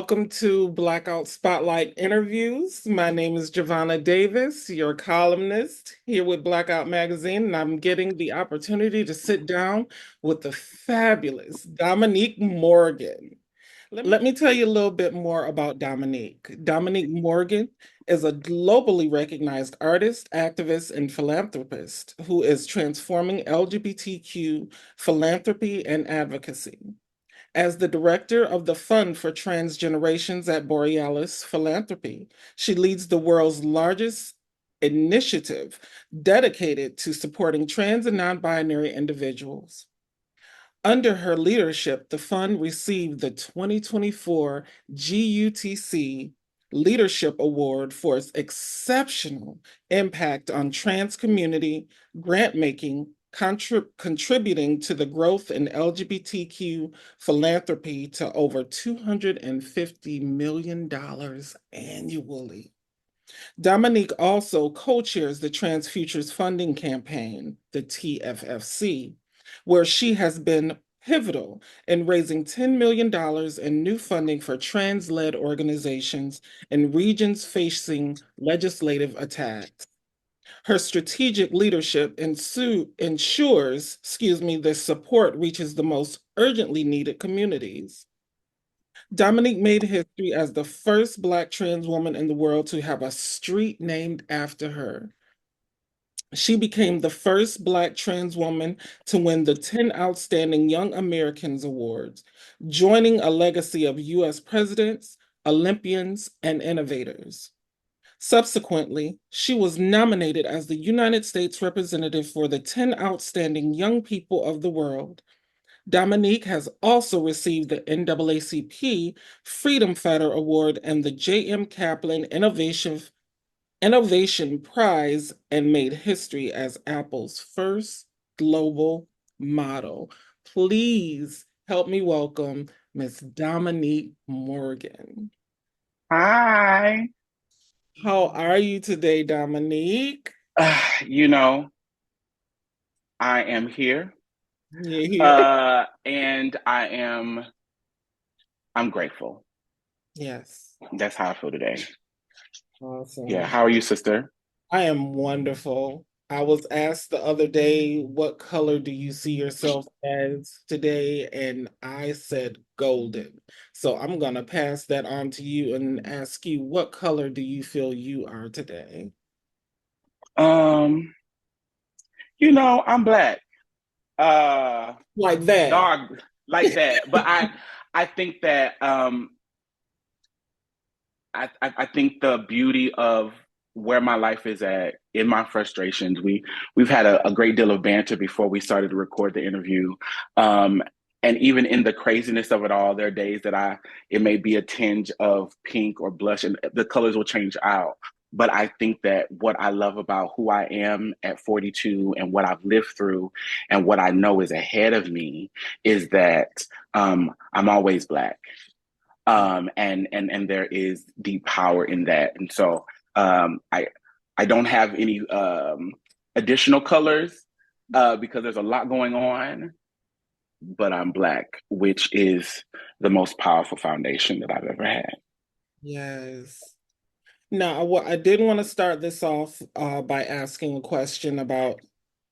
Welcome to Blackout Spotlight Interviews. My name is Javannah Davis, your columnist here with Blackout Magazine, and I'm getting the opportunity to sit down with the fabulous Dominique Morgan. Let me tell you a little bit more about Dominique. Dominique Morgan is a globally recognized artist, activist, and philanthropist who is transforming LGBTQ philanthropy and advocacy. As the director of the Fund for Trans Generations at Borealis Philanthropy, she leads the world's largest initiative dedicated to supporting trans and non-binary individuals. Under her leadership, the fund received the 2024 GUTC Leadership Award for its exceptional impact on trans community grant making, contributing to the growth in LGBTQ philanthropy to over $250 million annually. Dominique also co-chairs the Trans Futures Funding Campaign, the TFFC, where she has been pivotal in raising $10 million in new funding for trans-led organizations in regions facing legislative attacks. Her strategic leadership ensures, the support reaches the most urgently needed communities. Dominique made history as the first Black trans woman in the world to have a street named after her. She became the first Black trans woman to win the 10 Outstanding Young Americans Awards, joining a legacy of US presidents, Olympians, and innovators. Subsequently, she was nominated as the United States representative for the 10 Outstanding Young People of the World. Dominique has also received the NAACP Freedom Fighter Award and the J.M. Kaplan Innovation Prize and made history as Apple's first global model. Please help me welcome Miss Dominique Morgan. Hi. How are you today, Dominique? You know, I am here. Yeah. And I'm grateful. Yes. That's how I feel today. Yeah. Awesome. How are you, sister? I am wonderful. I was asked the other day, what color do you see yourself as today? And I said golden. So I'm going to pass that on to you and ask you, what color do you feel you are today? Um, I'm Black. Uh, Like that. Dog like that. But I think that I think the beauty of where my life is at in my frustrations. We've had a great deal of banter before we started to record the interview. Um, and even in the craziness of it all, there are days that it may be a tinge of pink or blush and the colors will change out. But I think that what I love about who I am at 42 and what I've lived through and what I know is ahead of me is that I'm always Black. And there is deep power in that. And so I don't have any additional colors because there's a lot going on, but I'm Black, which is the most powerful foundation that I've ever had. Yes. Now, I did want to start this off by asking a question about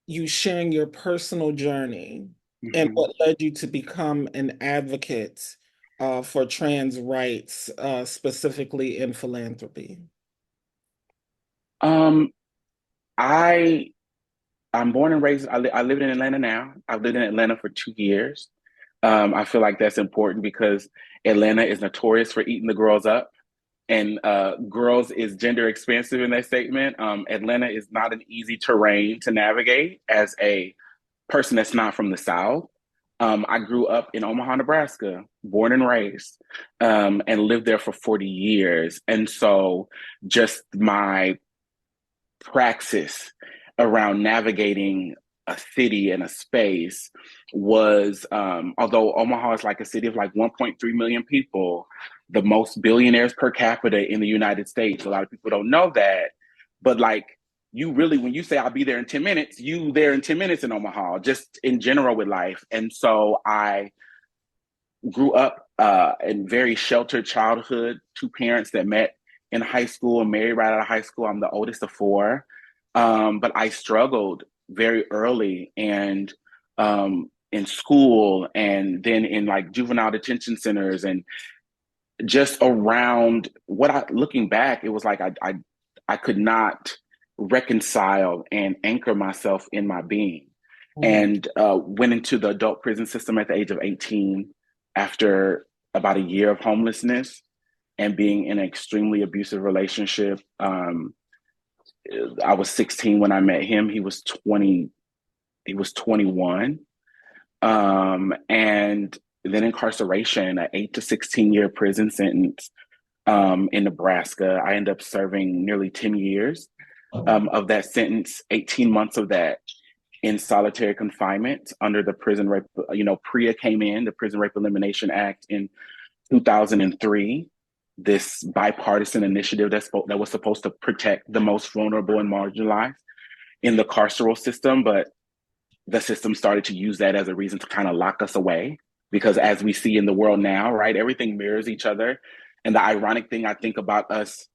you sharing your personal journey and Mm-hmm. what led you to become an advocate for trans rights, specifically in philanthropy. Um, I I'm born and raised. I live in Atlanta now. I've lived in Atlanta for 2 years. I feel like that's important because Atlanta is notorious for eating the girls up, and girls is gender expansive in that statement. Atlanta is not an easy terrain to navigate as a person that's not from the South. I grew up in Omaha, Nebraska, born and raised, and lived there for 40 years. And so just my praxis around navigating a city and a space was, although Omaha is like a city of like 1.3 million people, the most billionaires per capita in the United States. A lot of people don't know that, but like you really, when you say I'll be there in 10 minutes, you there in 10 minutes in Omaha, just in general with life. And so I grew up and very sheltered childhood, two parents that met in high school and married right out of high school. I'm the oldest of four. But I struggled very early and in school and then in like juvenile detention centers and just around looking back, it was like I could not reconcile and anchor myself in my being. Mhm. And went into the adult prison system at the age of 18 after about a year of homelessness and being in an extremely abusive relationship. I was 16 when I met him. He was 21. And then incarceration, an 8 to 16 year prison sentence in Nebraska. I ended up serving nearly 10 years of that sentence, 18 months of that in solitary confinement under the prison rape. PREA came in, the Prison Rape Elimination Act in 2003, this bipartisan initiative that was supposed to protect the most vulnerable and marginalized in the carceral system. But the system started to use that as a reason to kind of lock us away. Because as we see in the world now, right, everything mirrors each other. And the ironic thing I think about us,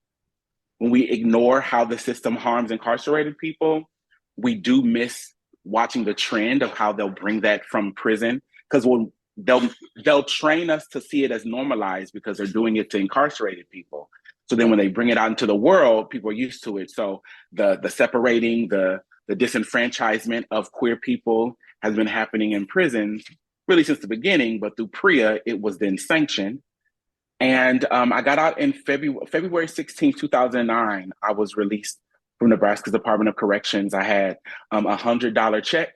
when we ignore how the system harms incarcerated people, we do miss watching the trend of how they'll bring that from prison. Because when they'll train us to see it as normalized because they're doing it to incarcerated people. So then when they bring it out into the world, people are used to it. So the separating, the disenfranchisement of queer people has been happening in prisons really since the beginning, but through PREA, it was then sanctioned. And I got out in February 16th, 2009. I was released from Nebraska's Department of Corrections. I had $100 check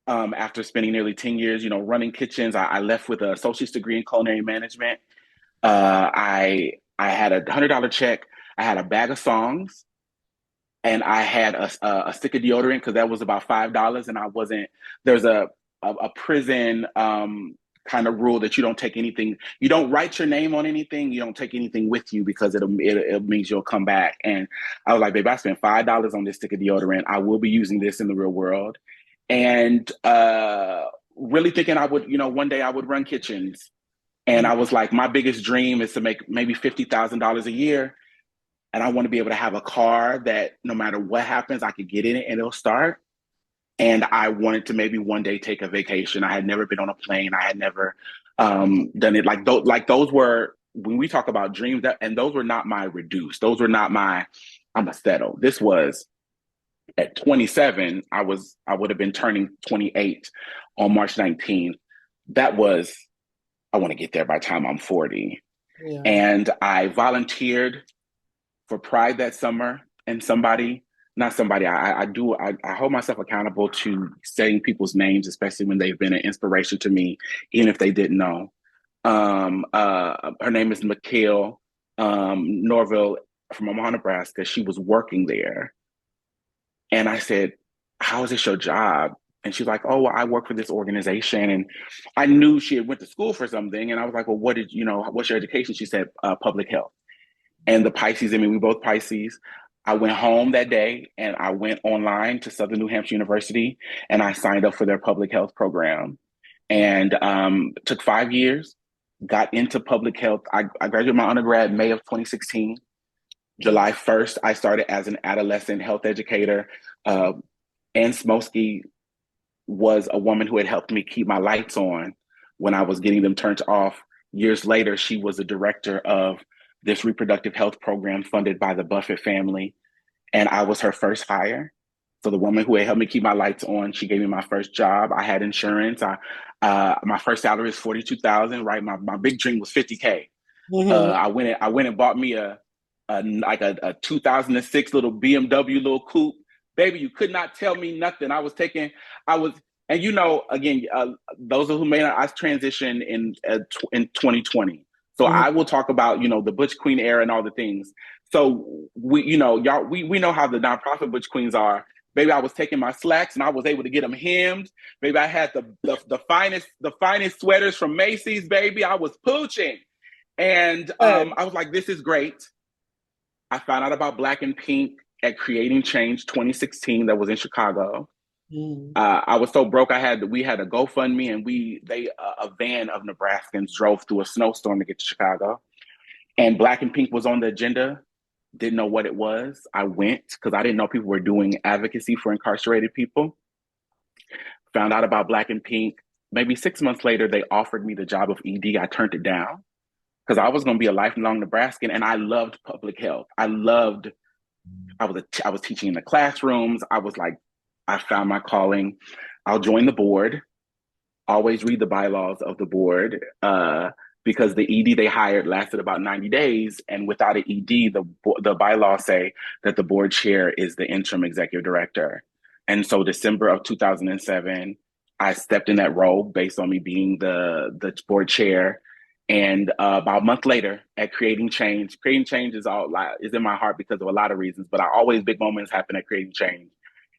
after spending nearly 10 years, running kitchens. I left with an associate's degree in culinary management. I had $100 check. I had a bag of songs and I had a stick of deodorant because that was about $5. And I wasn't, there's a prison kind of rule that you don't take anything, you don't write your name on anything, you don't take anything with you because it means you'll come back. And I was like, babe, I spent $5 on this stick of deodorant. I will be using this in the real world. And really thinking I would, one day I would run kitchens. And I was like, my biggest dream is to make maybe $50,000 a year. And I want to be able to have a car that no matter what happens, I could get in it and it'll start. And I wanted to maybe one day take a vacation. I had never been on a plane. I had never done it. Like those were, when we talk about dreams, and those were not my reduced. Those were not my, I'm a settle. This was at 27. I would have been turning 28 on March 19th. That was, I want to get there by the time I'm 40. Yeah. And I volunteered for Pride that summer, and not somebody, I hold myself accountable to saying people's names, especially when they've been an inspiration to me, even if they didn't know. Her name is Mikhail Norville from Omaha, Nebraska. She was working there. And I said, how is this your job? And she's like, oh, well, I work for this organization. And I knew she had went to school for something. And I was like, well, what's your education? She said, public health. And the Pisces, we both Pisces. I went home that day and I went online to Southern New Hampshire University and I signed up for their public health program. And took 5 years, got into public health. I graduated my undergrad May of 2016. July 1st, I started as an adolescent health educator. Ann Smolsky was a woman who had helped me keep my lights on when I was getting them turned off. Years later, she was the director of this reproductive health program funded by the Buffett family. And I was her first hire. So the woman who had helped me keep my lights on, she gave me my first job. I had insurance. My first salary is 42,000. Right, my big dream was 50K. Mhm. I went and bought me a 2006 little BMW little coupe. Baby, you could not tell me nothing. I was, and again, those who may not, I transitioned in 2020. So Mhm. I will talk about, the Butch Queen era and all the things. So y'all, we know how the nonprofit Butch Queens are. Baby, I was taking my slacks and I was able to get them hemmed. Baby, I had the finest sweaters from Macy's. Baby, I was pooching, and Good. I was like, this is great. I found out about Blaque and Pink at Creating Change 2016 that was in Chicago. Mm. I was so broke. We had a GoFundMe, and a van of Nebraskans drove through a snowstorm to get to Chicago. And Black and Pink was on the agenda. Didn't know what it was. I went because I didn't know people were doing advocacy for incarcerated people. Found out about Black and Pink. Maybe 6 months later, they offered me the job of ED. I turned it down because I was going to be a lifelong Nebraskan, and I loved public health. I was teaching in the classrooms. I was like, I found my calling. I'll join the board. Always read the bylaws of the board, because the ED they hired lasted about 90 days. And without an ED, the bylaws say that the board chair is the interim executive director. And so December of 2007, I stepped in that role based on me being the board chair. And about a month later, at Creating Change is in my heart because of a lot of reasons, but big moments happen at Creating Change.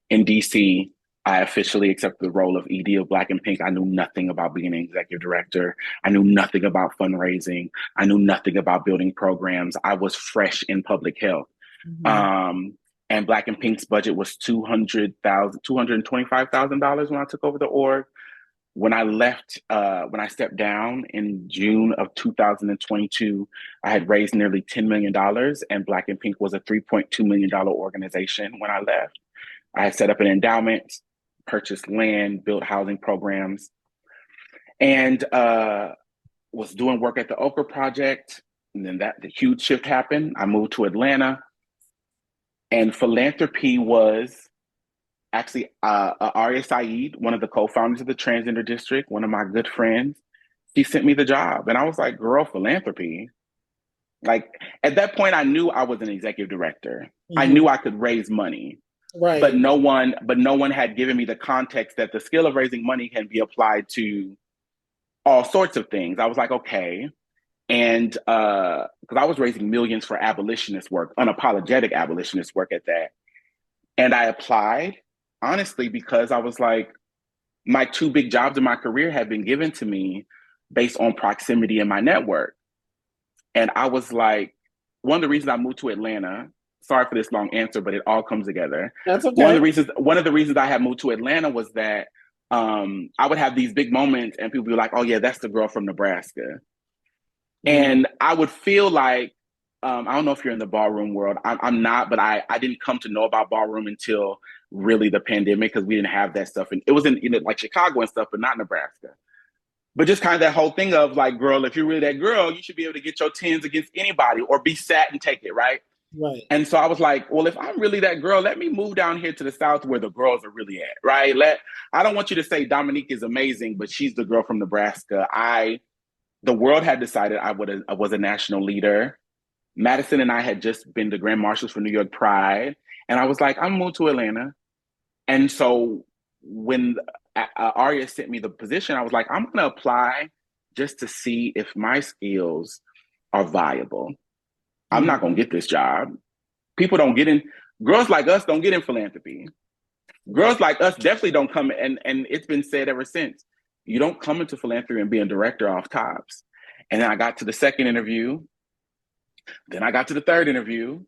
In DC, I officially accepted the role of ED of Black and Pink. I knew nothing about being an executive director. I knew nothing about fundraising. I knew nothing about building programs. I was fresh in public health. And Black and Pink's budget was $225,000 when I took over the org. When I stepped down in June of 2022, I had raised nearly $10 million, and Black and Pink was a $3.2 million organization when I left. I had set up an endowment, purchased land, built housing programs, and was doing work at the Okra Project. And then the huge shift happened. I moved to Atlanta, and philanthropy was actually Arya Saeed, one of the co-founders of the Transgender District, one of my good friends. She sent me the job, and I was like, "Girl, philanthropy." Like at that point, I knew I was an executive director. I knew I could raise money. Right. But no one had given me the context that the skill of raising money can be applied to all sorts of things. I was like, okay. And because I was raising millions for abolitionist work, unapologetic abolitionist work at that. And I applied, honestly, because I was like, my two big jobs in my career had been given to me based on proximity in my network. And I was like, one of the reasons I moved to Atlanta, sorry for this long answer, but it all comes together. That's okay. One of the reasons I had moved to Atlanta was that I would have these big moments and people would be like, "Oh yeah, that's the girl from Nebraska." And I would feel like, I don't know if you're in the ballroom world. I'm not, but I didn't come to know about ballroom until really the pandemic, because we didn't have that stuff. And it was in like Chicago and stuff, but not Nebraska. But just kind of that whole thing of like, girl, if you're really that girl, you should be able to get your tens against anybody or be sat and take it, right? Right. And so I was like, well, if I'm really that girl, let me move down here to the South where the girls are really at, right? I don't want you to say Dominique is amazing, but she's the girl from Nebraska. The world had decided I was a national leader. Madison and I had just been the Grand Marshals for New York Pride. And I was like, I'm moved to Atlanta. And so when Arya sent me the position, I was like, I'm going to apply just to see if my skills are viable. I'm not going to get this job. People don't get in. Girls like us don't get in philanthropy. Girls like us definitely don't come. And it's been said ever since, you don't come into philanthropy and be a director off tops. And then I got to the second interview. Then I got to the third interview.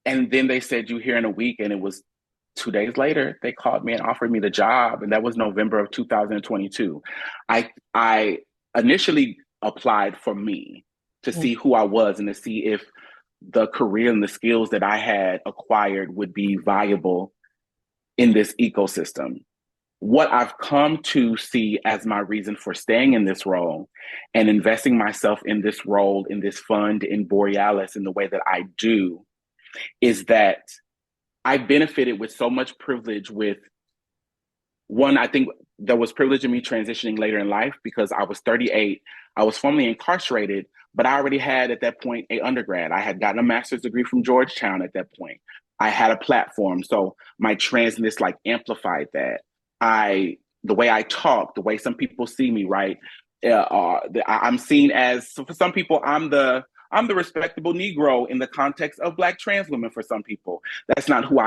And then they said, you here in a week. And it was 2 days later, they called me and offered me the job. And that was November of 2022. I initially applied for me to see who I was and to see if the career and the skills that I had acquired would be viable in this ecosystem. What I've come to see as my reason for staying in this role and investing myself in this role, in this fund, in Borealis, in the way that I do, is that I benefited with so much privilege with one. I think there was privilege in me transitioning later in life because I was 38. I was formerly incarcerated, but I already had at that point an undergrad. I had gotten a master's degree from Georgetown at that point. I had a platform. So my transness like amplified that. The way I talk, the way some people see me, right? I'm seen as, so for some people, I'm the respectable Negro in the context of Black trans women. For some people, that's not who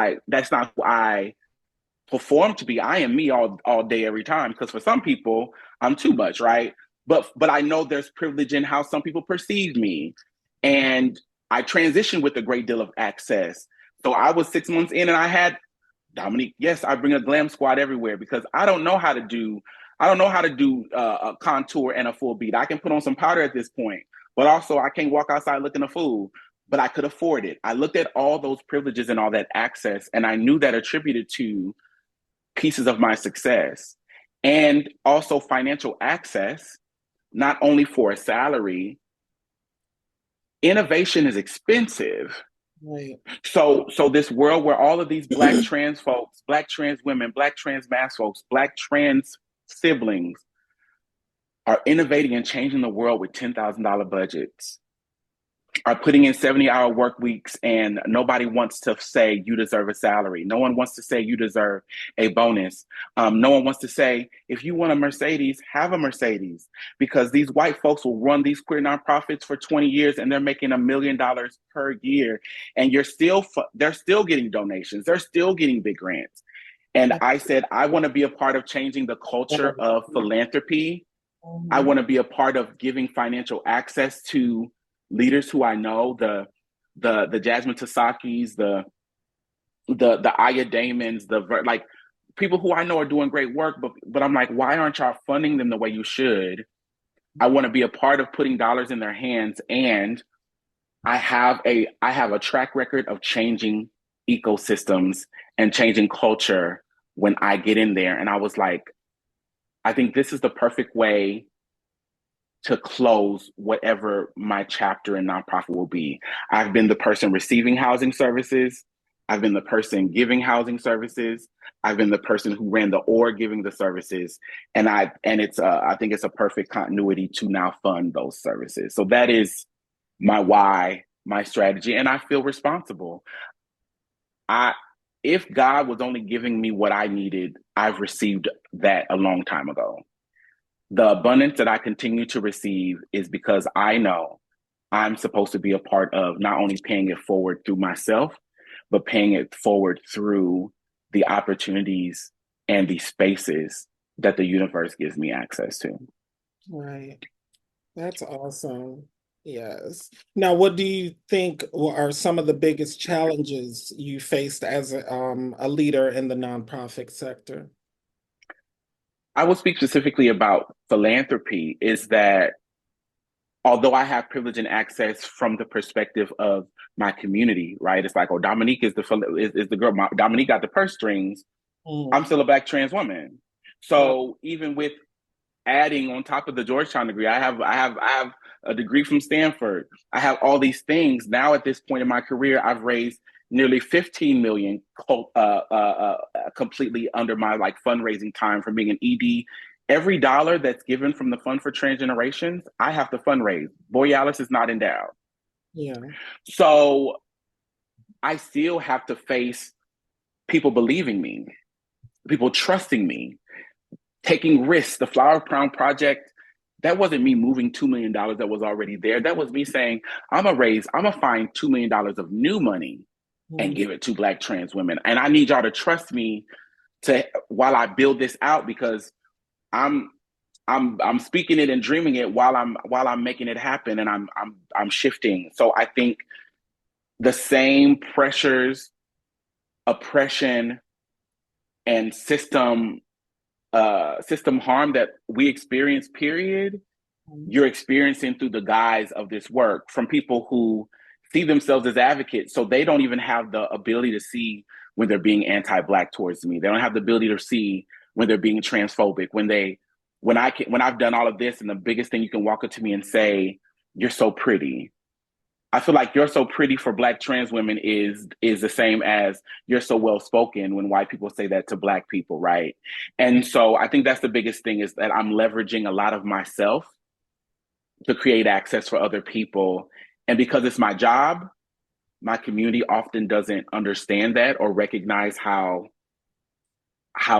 I perform to be. I am me all day, every time. Because for some people, I'm too much, right? But I know there's privilege in how some people perceive me. And I transitioned with a great deal of access. So I was 6 months in and I had Dominique, yes, I bring a glam squad everywhere because I don't know how to do a contour and a full beat. I can put on some powder at this point, but also I can't walk outside looking a fool, but I could afford it. I looked at all those privileges and all that access, and I knew that attributed to pieces of my success and also financial access, not only for a salary. Innovation is expensive. Right. So this world where all of these Black trans folks, Black trans women, Black trans mass folks, Black trans siblings are innovating and changing the world with $10,000 budgets, are putting in 70-hour work weeks, and nobody wants to say you deserve a salary. No one wants to say you deserve a bonus. No one wants to say, if you want a Mercedes, have a Mercedes, because these white folks will run these queer nonprofits for 20 years and they're making $1 million per year. And they're still getting donations. They're still getting big grants. And I said, I want to be a part of changing the culture of philanthropy. I want to be a part of giving financial access to leaders who I know, the Jasmine Tasakis, the Aya Damons, like people who I know are doing great work, but I'm like, why aren't y'all funding them the way you should? I want to be a part of putting dollars in their hands, and I have a track record of changing ecosystems and changing culture when I get in there. And I was like, I think this is the perfect way to close whatever my chapter in nonprofit will be. I've been the person receiving housing services. I've been the person giving housing services. I've been the person who ran the org giving the services. I think it's a perfect continuity to now fund those services. So that is my why, my strategy, and I feel responsible. If God was only giving me what I needed, I've received that a long time ago. The abundance that I continue to receive is because I know I'm supposed to be a part of not only paying it forward through myself, but paying it forward through the opportunities and the spaces that the universe gives me access to. Right. That's awesome. Yes. Now, what do you think are some of the biggest challenges you faced as a leader in the nonprofit sector? I will speak specifically about philanthropy, is that although I have privilege and access from the perspective of my community, right? It's like, oh, Dominique is the girl. Dominique got the purse strings. I'm Mm. still a Black trans woman. So even with adding on top of the Georgetown degree, I have a degree from Stanford. I have all these things. Now at this point in my career, I've raised nearly 15 million completely under my like fundraising time from being an ED. Every dollar that's given from the Fund for Transgenerations, I have to fundraise. Borealis is not endowed. Yeah. So I still have to face people believing me, people trusting me, taking risks. The Flower Crown Project, that wasn't me moving $2 million that was already there. That was me saying, I'm gonna find $2 million of new money and Mm. give it to Black trans women. And I need y'all to trust me to while I build this out, because I'm I'm speaking it and dreaming it while I'm making it happen, and I'm shifting. So I think the same pressures, oppression, and system harm that we experience, period, Mm. you're experiencing through the guise of this work from people who see themselves as advocates. So they don't even have the ability to see when they're being anti-Black towards me. They don't have the ability to see when they're being transphobic, when I've done all of this, and the biggest thing you can walk up to me and say, "You're so pretty." I feel like "you're so pretty" for Black trans women is the same as "you're so well spoken" when white people say that to Black people, right? And so I think that's the biggest thing, is that I'm leveraging a lot of myself to create access for other people. And because it's my job, my community often doesn't understand that or recognize how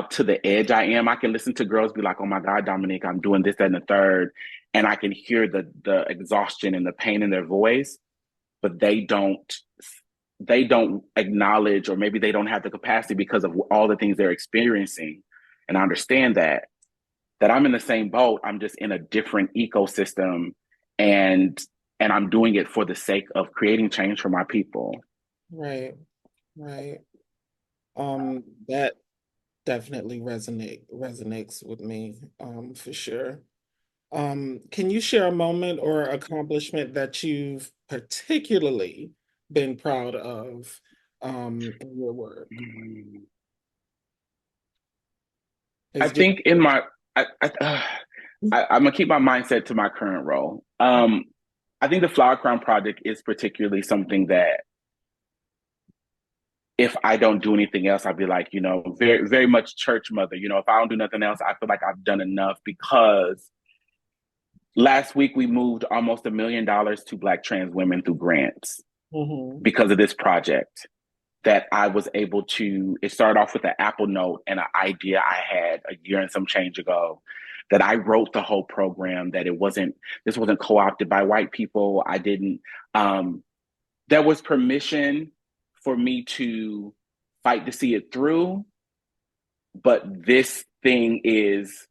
to the edge I am. I can listen to girls be like, "Oh my God, Dominique, I'm doing this, that, and the third." And I can hear the exhaustion and the pain in their voice, but they don't acknowledge, or maybe they don't have the capacity because of all the things they're experiencing. And I understand that I'm in the same boat. I'm just in a different ecosystem, and I'm doing it for the sake of creating change for my people. Right. Right. That definitely resonates with me, for sure. Can you share a moment or accomplishment that you've particularly been proud of, in your work? Mm. I Is there? think in my, I'm gonna keep my mindset to my current role. I think the Flower Crown Project is particularly something that if I don't do anything else, I'd be like, very, very much church mother. If I don't do nothing else, I feel like I've done enough because last week we moved almost $1 million to Black trans women through grants Mhm. because of this project that I was able to. It started off with an Apple Note and an idea I had a year and some change ago that I wrote the whole program, that this wasn't co-opted by white people. I didn't, there was permission for me to fight to see it through, but this thing is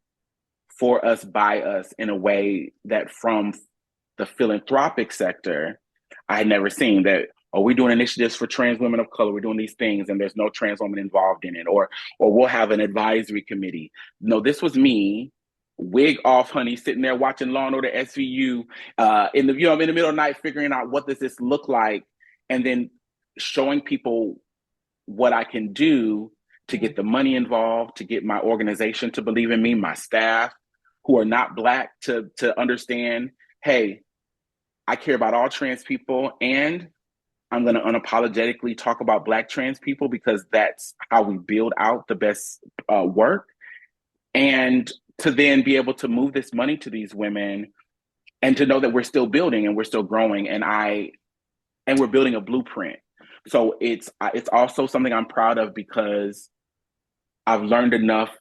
for us, by us, in a way that from the philanthropic sector, I had never seen that. Oh, we're doing initiatives for trans women of color. We're doing these things, and there's no trans woman involved in it, or we'll have an advisory committee. No, this was me, wig off, honey, sitting there watching Law and Order SVU, in the I'm in the middle of the night, figuring out what does this look like, and then showing people what I can do to get the money involved, to get my organization to believe in me, my staff who are not Black to understand, hey, I care about all trans people, and I'm going to unapologetically talk about Black trans people because that's how we build out the best work. And to then be able to move this money to these women and to know that we're still building and we're still growing, and we're building a blueprint. So it's also something I'm proud of because I've learned enough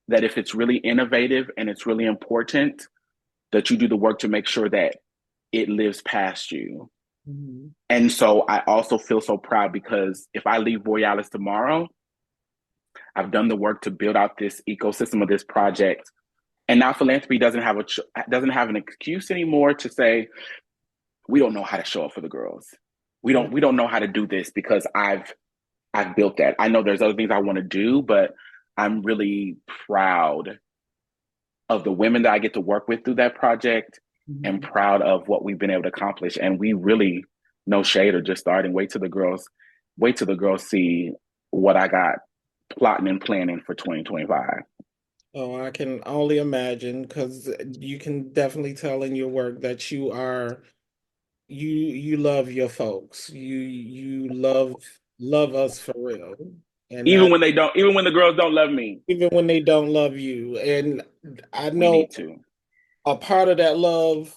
that if it's really innovative and it's really important, that you do the work to make sure that it lives past you. Mhm. And so I also feel so proud because if I leave Borealis tomorrow, I've done the work to build out this ecosystem of this project. And now philanthropy doesn't have an excuse anymore to say we don't know how to show up for the girls. We don't know how to do this because I've built that. I know there's other things I want to do, but I'm really proud of the women that I get to work with through that project and Mhm. proud of what we've been able to accomplish. And we really, no shade or just starting. Wait till the girls see what I got plotting and planning for 2025. Oh, I can only imagine because you can definitely tell in your work that you love your folks. You love us for real. And that Even when the girls don't love me, even when they don't love you. And I we know need to. a part of that love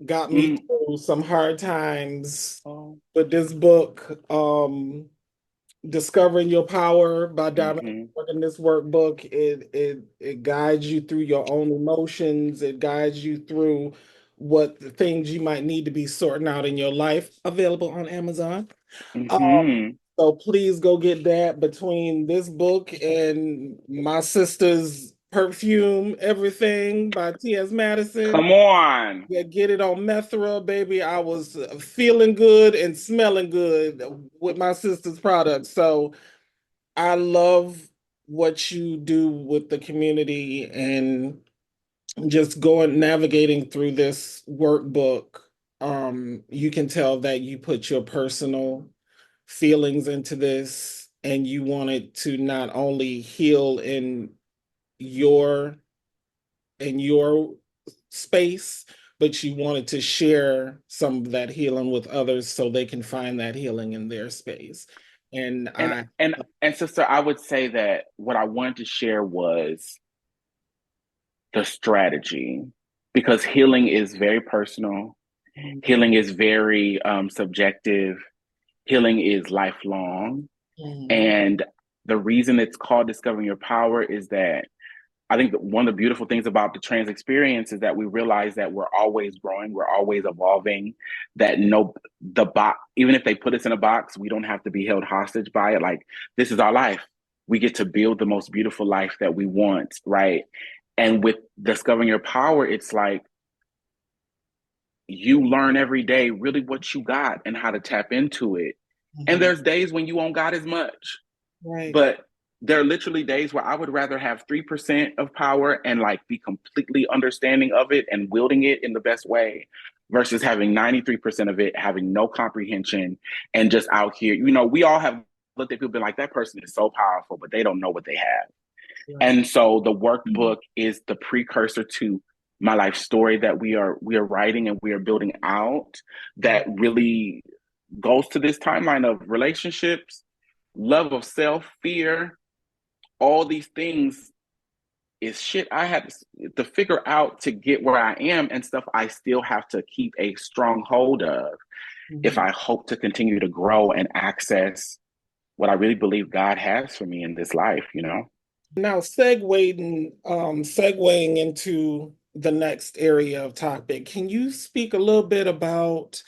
got me Mm. through some hard times Oh. with this book, Discovering Your Power by Dominique Mm-hmm. Morgan. This workbook, it guides you through your own emotions. It guides you through what the things you might need to be sorting out in your life. Available on Amazon. Mm-hmm. So please go get that between this book and my sister's Perfume Everything by T.S. Madison. Come on. Yeah, get it on Methra, baby. I was feeling good and smelling good with my sister's products. So I love what you do with the community and just going navigating through this workbook. You can tell that you put your personal feelings into this and you wanted to not only heal your in your space, but you wanted to share some of that healing with others so they can find that healing in their space. And And I, and and sister, I would say that what I wanted to share was the strategy because healing is very personal. Healing is very subjective. Healing is lifelong. Mhm. And the reason it's called Discovering Your Power is that I think that one of the beautiful things about the trans experience is that we realize that we're always growing, we're always evolving, that no, the box, even if they put us in a box, we don't have to be held hostage by it. Like, this is our life. We get to build the most beautiful life that we want, right? And with Discovering Your Power, it's like you learn every day really what you got and how to tap into it. And Mhm. there's days when you won't got as much. Right. But there are literally days where I would rather have 3% of power and like be completely understanding of it and wielding it in the best way versus having 93% of it, having no comprehension and just out here. You know, we all have looked at people been like, that person is so powerful, but they don't know what they have. Right. And so the workbook is the precursor to my life story that we are writing and we are building out that really goes to this timeline of relationships, love of self, fear, all these things is shit I had to figure out to get where I am and stuff I still have to keep a strong hold of if Mhm. I hope to continue to grow and access what I really believe God has for me in this life, you know? Now, segueing into the next area of topic, can you speak a little bit about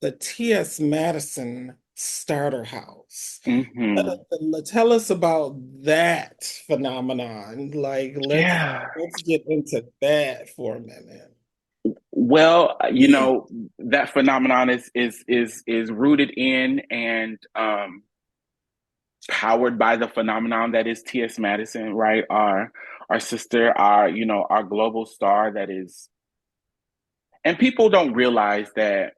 the T.S. Madison Starter House? Mm-hmm. Tell us about that phenomenon. Like, Yeah. let's get into that for a minute. Well, you know, that phenomenon is rooted in and powered by the phenomenon that is T.S. Madison, right? Our sister, our, you know, our global star that is, and people don't realize that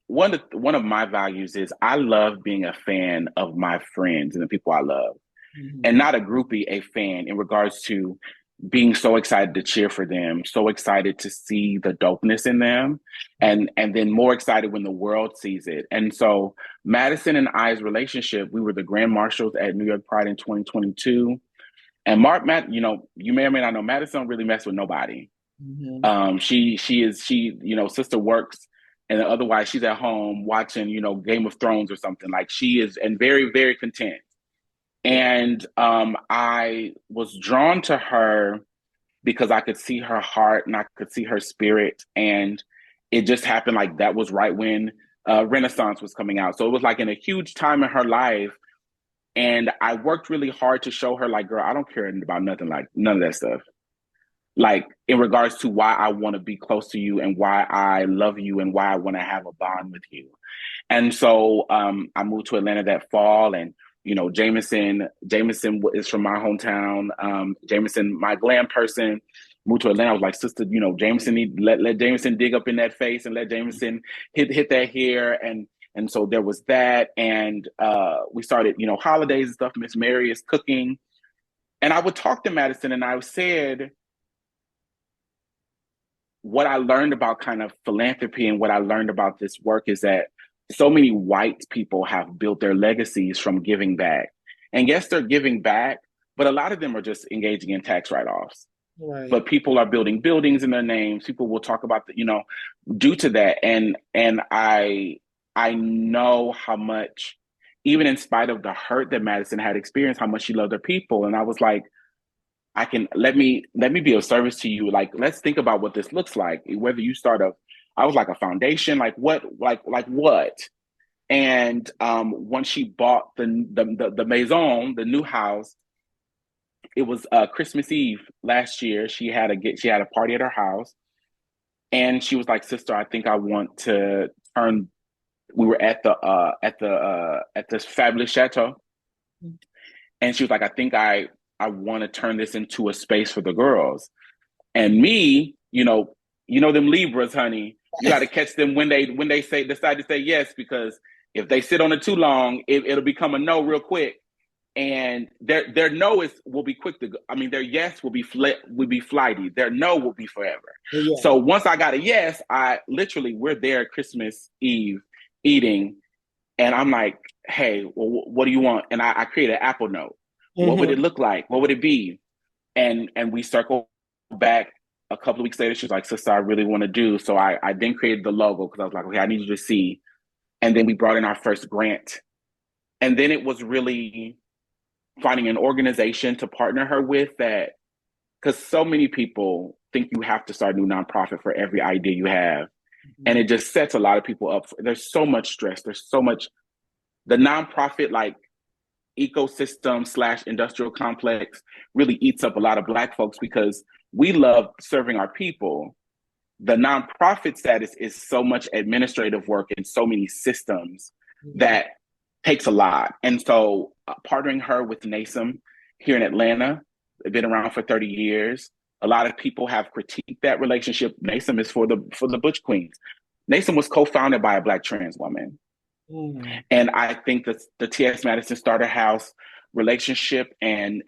one of my values is I love being a fan of my friends and the people I love, and Mhm. not a groupie, a fan in regards to being so excited to cheer for them, so excited to see the dopeness in them, and then more excited when the world sees it. And so Madison and I's relationship, we were the grand marshals at New York Pride in 2022. And Matt, you know, you may or may not know, Madison don't really mess with nobody. Mhm. She you know, sister works and otherwise she's at home watching, you know, Game of Thrones or something. Like she is and very, very content. And I was drawn to her because I could see her heart and I could see her spirit. And it just happened like that was right when Renaissance was coming out. So it was like in a huge time in her life. And I worked really hard to show her, like, girl, I don't care about nothing, like none of that stuff. Like in regards to why I want to be close to you and why I love you and why I want to have a bond with you. And so I moved to Atlanta that fall, and you know, Jameson is from my hometown. Jameson, my glam person, moved to Atlanta. I was like, sister, you know, Jameson need let Jameson dig up in that face and let Jameson hit that hair, and so there was that, and we started, you know, holidays and stuff. Miss Mary is cooking, and I would talk to Madison, and I said what I learned about kind of philanthropy and what I learned about this work is that so many white people have built their legacies from giving back. And yes, they're giving back, but a lot of them are just engaging in tax write-offs. Right. But people are building buildings in their names. People will talk about the, you know, due to that. And I know how much, even in spite of the hurt that Madison had experienced, how much she loved her people. And I was like, I can let me be of service to you. Like, let's think about what this looks like. Whether you start a, I was like a foundation, like what, like what? And once she bought the maison, the new house, it was Christmas Eve last year. She had a party at her house, and she was like, "Sister, I think I want to turn." We were at at this fabulous chateau, and she was like, "I think I want to turn this into a space for the girls." And me, you know them Libras, honey. You got to catch them when they say decide to say yes, because if they sit on it too long, it'll become a no real quick. And their no is will be quick to go. I mean, their yes will be flighty. Their no will be forever. Yeah. So once I got a yes, I literally we're there Christmas Eve eating, and I'm like, hey, well, what do you want? And I create an Apple note. What would it Mhm. look like? What would it be? And we circle back a couple of weeks later. She was like, sister, I really want to do. So I then created the logo because I was like, okay, I need you to see. And then we brought in our first grant. And then it was really finding an organization to partner her with that, because so many people think you have to start a new nonprofit for every idea you have. And it just sets a lot of people up. There's so much stress. There's so much, the nonprofit, like ecosystem slash industrial complex really eats up a lot of Black folks because we love serving our people. The nonprofit status is so much administrative work and so many systems Mhm. that takes a lot. And so partnering her with NASM here in Atlanta, they've been around for 30 years. A lot of people have critiqued that relationship. NASM is for the Butch Queens. NASM was co-founded by a Black trans woman. Mm. And I think that the T.S. Madison Starter House relationship and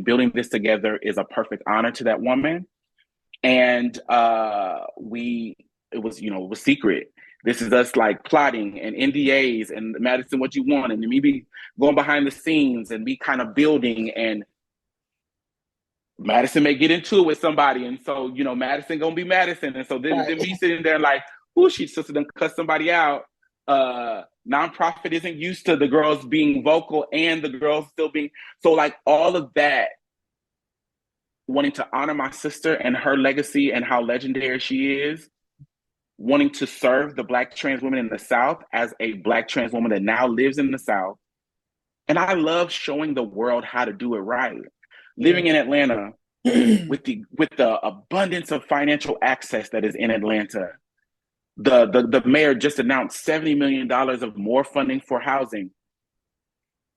building this together is a perfect honor to that woman. And it was, you know, it was secret. This is us like plotting and NDAs and Madison, what you want, and maybe going behind the scenes and be kind of building. And Madison may get into it with somebody, and so you know, Madison gonna be Madison, and so then Right. me sitting there like, oh, she's just gonna cut somebody out. Nonprofit isn't used to the girls being vocal and the girls still being so like all of that, wanting to honor my sister and her legacy and how legendary she is, wanting to serve the Black trans women in the South as a Black trans woman that now lives in the South. And I love showing the world how to do it right. Yeah. Living in Atlanta with the abundance of financial access that is in Atlanta. The mayor just announced $70 million of more funding for housing.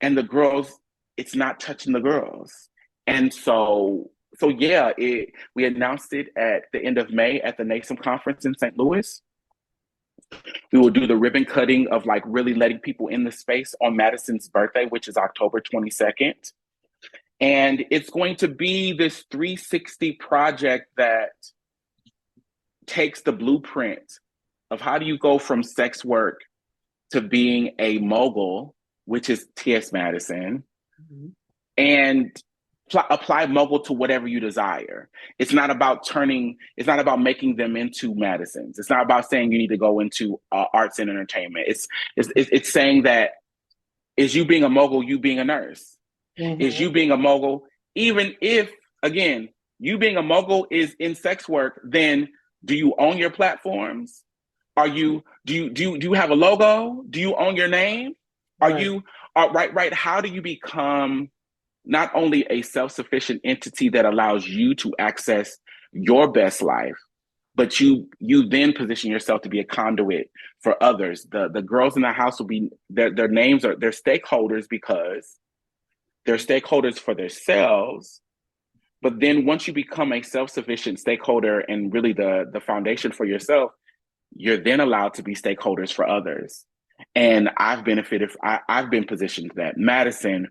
And the girls, it's not touching the girls. And so yeah, we announced it at the end of May at the NASM conference in St. Louis. We will do the ribbon cutting of like really letting people in the space on Madison's birthday, which is October 22nd. And it's going to be this 360 project that takes the blueprint of how do you go from sex work to being a mogul, which is T.S. Madison, Mhm. and apply mogul to whatever you desire. It's not about making them into Madisons. It's not about saying you need to go into arts and entertainment. It's saying that is you being a mogul, you being a nurse. Is you Mhm. being a mogul, even if, again, you being a mogul is in sex work, then do you own your platforms? Do you have a logo? Do you own your name? Are Right. you right? How do you become not only a self-sufficient entity that allows you to access your best life, but you then position yourself to be a conduit for others. The girls in the house will be their names are their stakeholders because they're stakeholders for themselves. But then once you become a self-sufficient stakeholder and really the foundation for yourself, you're then allowed to be stakeholders for others. And I've benefited, I've been positioned to that. Madison,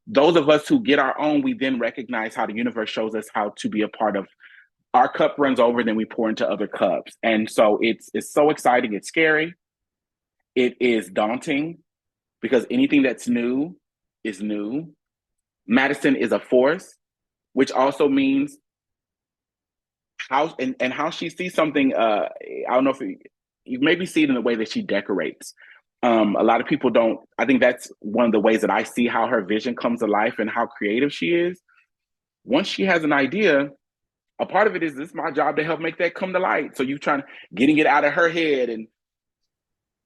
those of us who get our own, we then recognize how the universe shows us how to be a part of our cup runs over, then we pour into other cups. And so it's so exciting, it's scary, it is daunting because anything that's new is new. Madison is a force, which also means and how she sees something. I don't know if you maybe see it in the way that she decorates. A lot of people don't. I think that's one of the ways that I see how her vision comes to life and how creative she is. Once she has an idea, a part of it is this my job to help make that come to light. So you trying getting it out of her head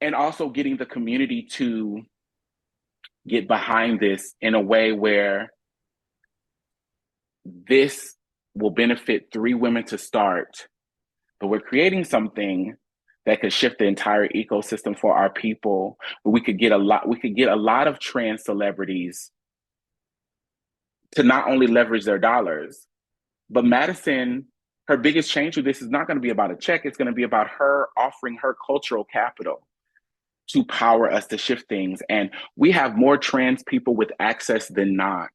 and also getting the community to get behind this in a way where this will benefit three women to start, but we're creating something that could shift the entire ecosystem for our people. We could get a lot of trans celebrities to not only leverage their dollars, but Madison, her biggest change with this is not going to be about a check. It's going to be about her offering her cultural capital to power us to shift things. And we have more trans people with access than not.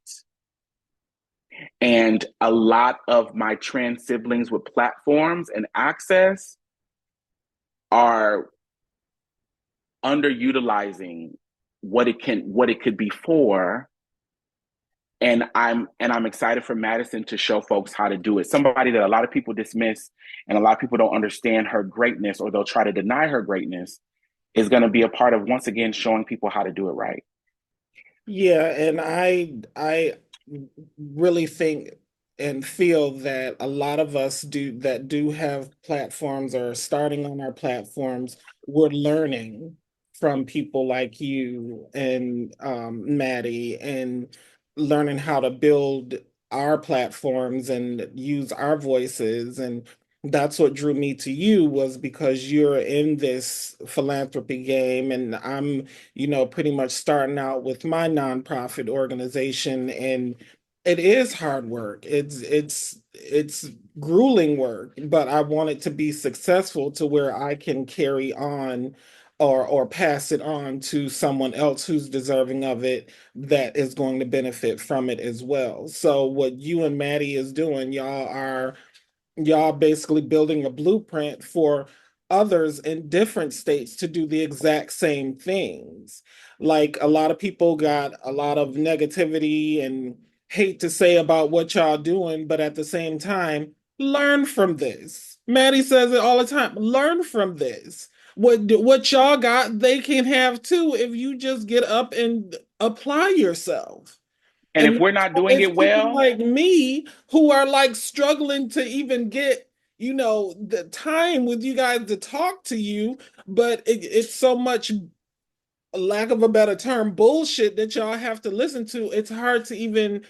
And a lot of my trans siblings with platforms and access are underutilizing what it could be for. And I'm excited for Madison to show folks how to do it. Somebody that a lot of people dismiss and a lot of people don't understand her greatness, or they'll try to deny her greatness, is going to be a part of once again showing people how to do it right. Yeah, and I really think and feel that a lot of us do have platforms or are starting on our platforms, we're learning from people like you and Maddie, and learning how to build our platforms and use our voices. And that's what drew me to you, was because you're in this philanthropy game, and I'm, pretty much starting out with my nonprofit organization, and it is hard work. It's grueling work, but I want it to be successful to where I can carry on or pass it on to someone else who's deserving of it, that is going to benefit from it as well. So what you and Maddie is doing, y'all basically building a blueprint for others in different states to do the exact same things. Like, a lot of people got a lot of negativity and hate to say about what y'all doing, but at the same time, learn from this. Maddie says it all the time. Learn from this. What y'all got, they can have too, if you just get up and apply yourself. And And if we're not doing it's it people well, like me who are like struggling to even get, the time with you guys to talk to you, but it's so much, lack of a better term, bullshit that y'all have to listen to. It's hard to even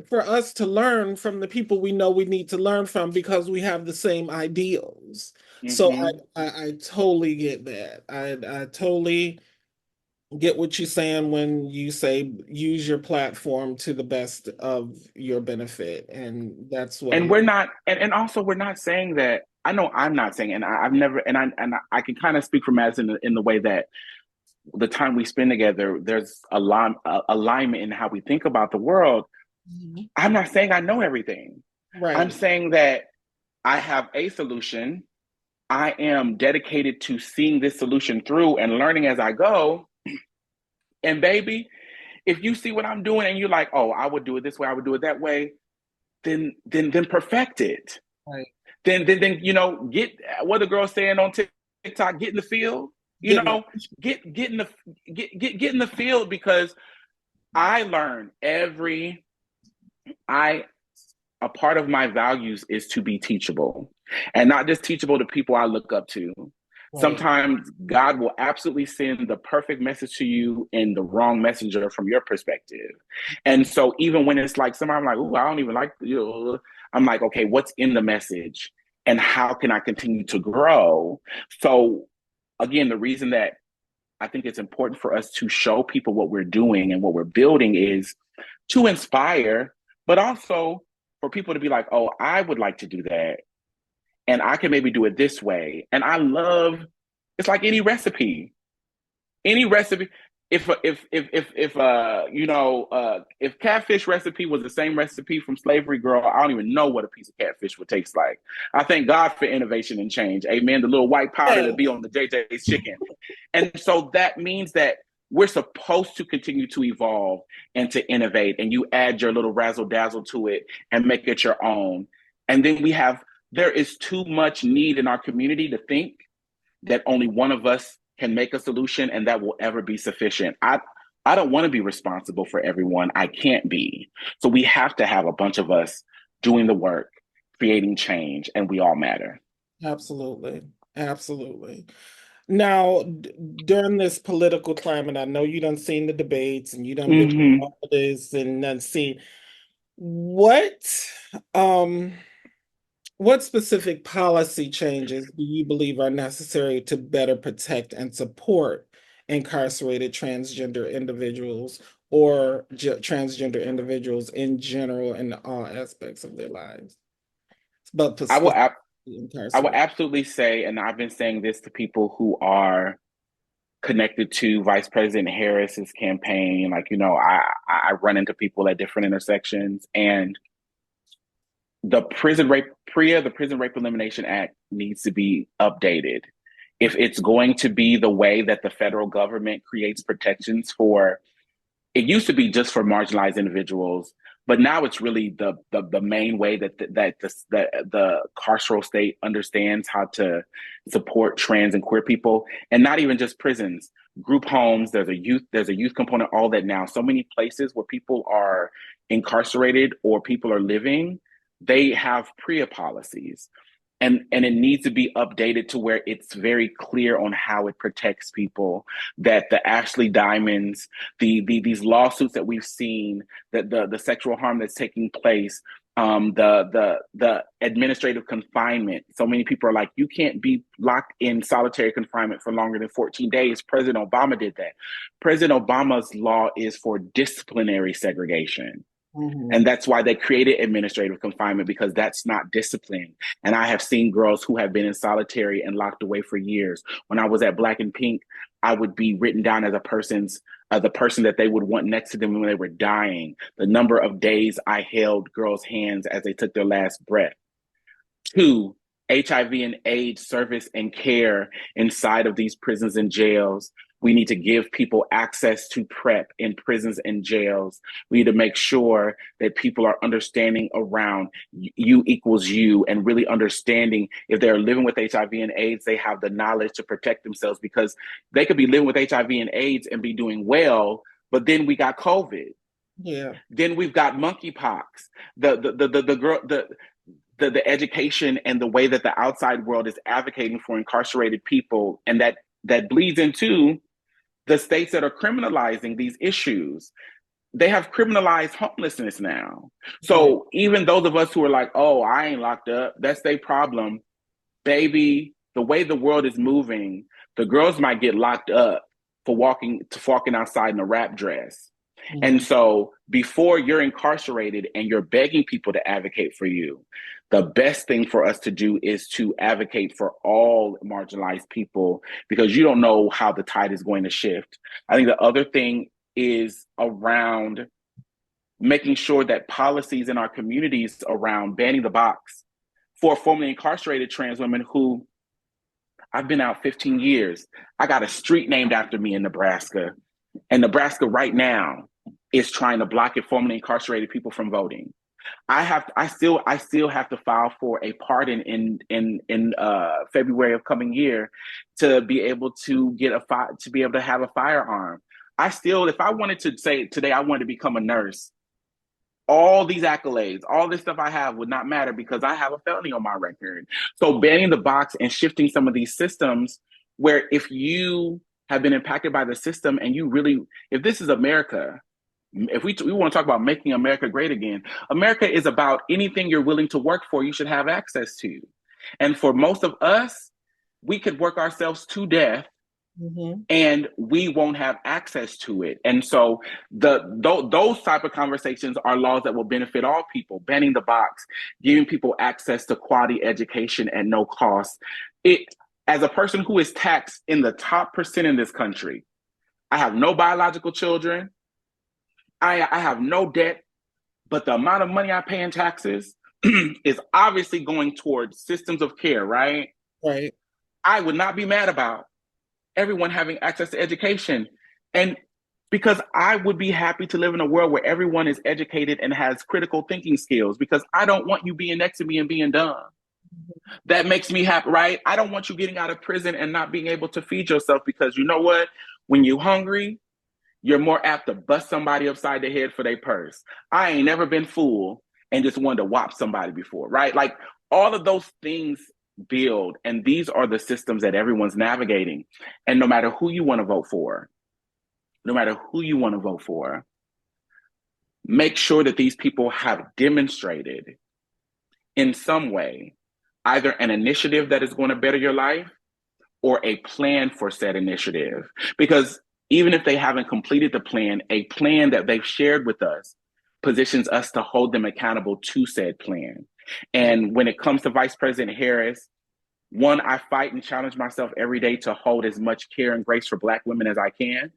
for us to learn from the people we know we need to learn from, because we have the same ideals. So mhm. I totally get that. I totally get what you're saying when you say use your platform to the best of your benefit. And that's what And I'm. we're not, and also we're not saying that. I know I'm not saying, and I've never, and I can kind of speak for Madison in the way that the time we spend together, there's alignment in how we think about the world. Mhm. I'm not saying I know everything. I'm Right. saying that I have a solution. I am dedicated to seeing this solution through and learning as I go. And baby, if you see what I'm doing and you're like, oh, I would do it this way, I would do it that way, then perfect it. Right. Then get what the girl's saying on TikTok, get in the field. You Getting know, get in the get in the field, because I learn every I a part of my values is to be teachable, and not just teachable to people I look up to. right. Sometimes God will absolutely send the perfect message to you in the wrong messenger from your perspective. And so even when it's like somebody, I'm like, oh, I don't even like you. I'm like, okay, what's in the message and how can I continue to grow? So again, the reason that I think it's important for us to show people what we're doing and what we're building is to inspire, but also for people to be like, oh, I would like to do that. And I can maybe do it this way. And I love, it's like any recipe. Any recipe. If catfish recipe was the same recipe from slavery, girl, I don't even know what a piece of catfish would taste like. I thank God for innovation and change. Amen. The little white powder to be Yes. on the JJ's chicken. And so that means that we're supposed to continue to evolve and to innovate, and you add your little razzle dazzle to it and make it your own. And then there is too much need in our community to think that only one of us can make a solution and that will ever be sufficient. I don't want to be responsible for everyone. I can't be. So we have to have a bunch of us doing the work, creating change, and we all matter. Absolutely. Absolutely. Now, during this political climate, I know you done seen the debates and you done been to Mm-hmm. all of this and done seen what um what specific policy changes do you believe are necessary to better protect and support incarcerated transgender individuals, or transgender individuals in general in all aspects of their lives, but I will specifically I will incarcerated? absolutely say, and I've been saying this to people who are connected to Vice President Harris's campaign. Like, I run into people at different intersections, and the Prison Rape Elimination Act needs to be updated. If it's going to be the way that the federal government creates protections for, it used to be just for marginalized individuals, but now it's really the main way that the carceral state understands how to support trans and queer people, and not even just prisons, group homes. There's a youth component, all that now. So many places where people are incarcerated or people are living, they have PREA policies, and it needs to be updated to where it's very clear on how it protects people, that the Ashley Diamonds, these lawsuits that we've seen, that the sexual harm that's taking place, the administrative confinement. So many people are like, you can't be locked in solitary confinement for longer than 14 days. President Obama did that. President Obama's law is for disciplinary segregation. Mhm. And that's why they created administrative confinement, because that's not discipline. And I have seen girls who have been in solitary and locked away for years. When I was at Blaque and Pink, I would be written down as the person that they would want next to them when they were dying. The number of days I held girls' hands as they took their last breath. Two, HIV and AIDS service and care inside of these prisons and jails. We need to give people access to PrEP in prisons and jails. We need to make sure that people are understanding around you equals you, and really understanding if they're living with HIV and AIDS, they have the knowledge to protect themselves, because they could be living with HIV and AIDS and be doing well, but then we got COVID. Yeah. Then we've got monkeypox. The education and the way that the outside world is advocating for incarcerated people, and that bleeds into the states that are criminalizing these issues. They have criminalized homelessness now. Right. So even those of us who are like, oh, I ain't locked up, that's their problem. Baby, the way the world is moving, the girls might get locked up for walking outside in a wrap dress. And Mhm. so before you're incarcerated and you're begging people to advocate for you, the best thing for us to do is to advocate for all marginalized people, because you don't know how the tide is going to shift. I think the other thing is around making sure that policies in our communities around banning the box for formerly incarcerated trans women who, I've been out 15 years. I got a street named after me in Nebraska. And Nebraska right now is trying to block it, formerly incarcerated people from voting. I still have to file for a pardon in February of coming year to be able to to be able to have a firearm. I still, if I wanted to say today I wanted to become a nurse, all these accolades, all this stuff I have would not matter because I have a felony on my record. So banning the box and shifting some of these systems, where if you have been impacted by the system and you really, if this is America, if we want to talk about making America great again, America is about anything you're willing to work for, you should have access to. And for most of us, we could work ourselves to death Mhm. and we won't have access to it. And so those type of conversations are laws that will benefit all people. Banning the box, giving people access to quality education at no cost. It, as a person who is taxed in the top percent in this country, I have no biological children. I have no debt, but the amount of money I pay in taxes is obviously going towards systems of care, right? Right. I would not be mad about everyone having access to education. And because I would be happy to live in a world where everyone is educated and has critical thinking skills, because I don't want you being next to me and being dumb. That makes me happy, right? I don't want you getting out of prison and not being able to feed yourself, because you know what? When you're hungry, you're more apt to bust somebody upside the head for their purse. I ain't never been fooled and just wanted to whop somebody before, right? Like all of those things build, and these are the systems that everyone's navigating. And no matter who you want to vote for, no matter who you want to vote for, make sure that these people have demonstrated in some way either an initiative that is going to better your life or a plan for said initiative. Because even if they haven't completed the plan, a plan that they've shared with us positions us to hold them accountable to said plan. Right. And when it comes to Vice President Harris, one, I fight and challenge myself every day to hold as much care and grace for Black women as I can,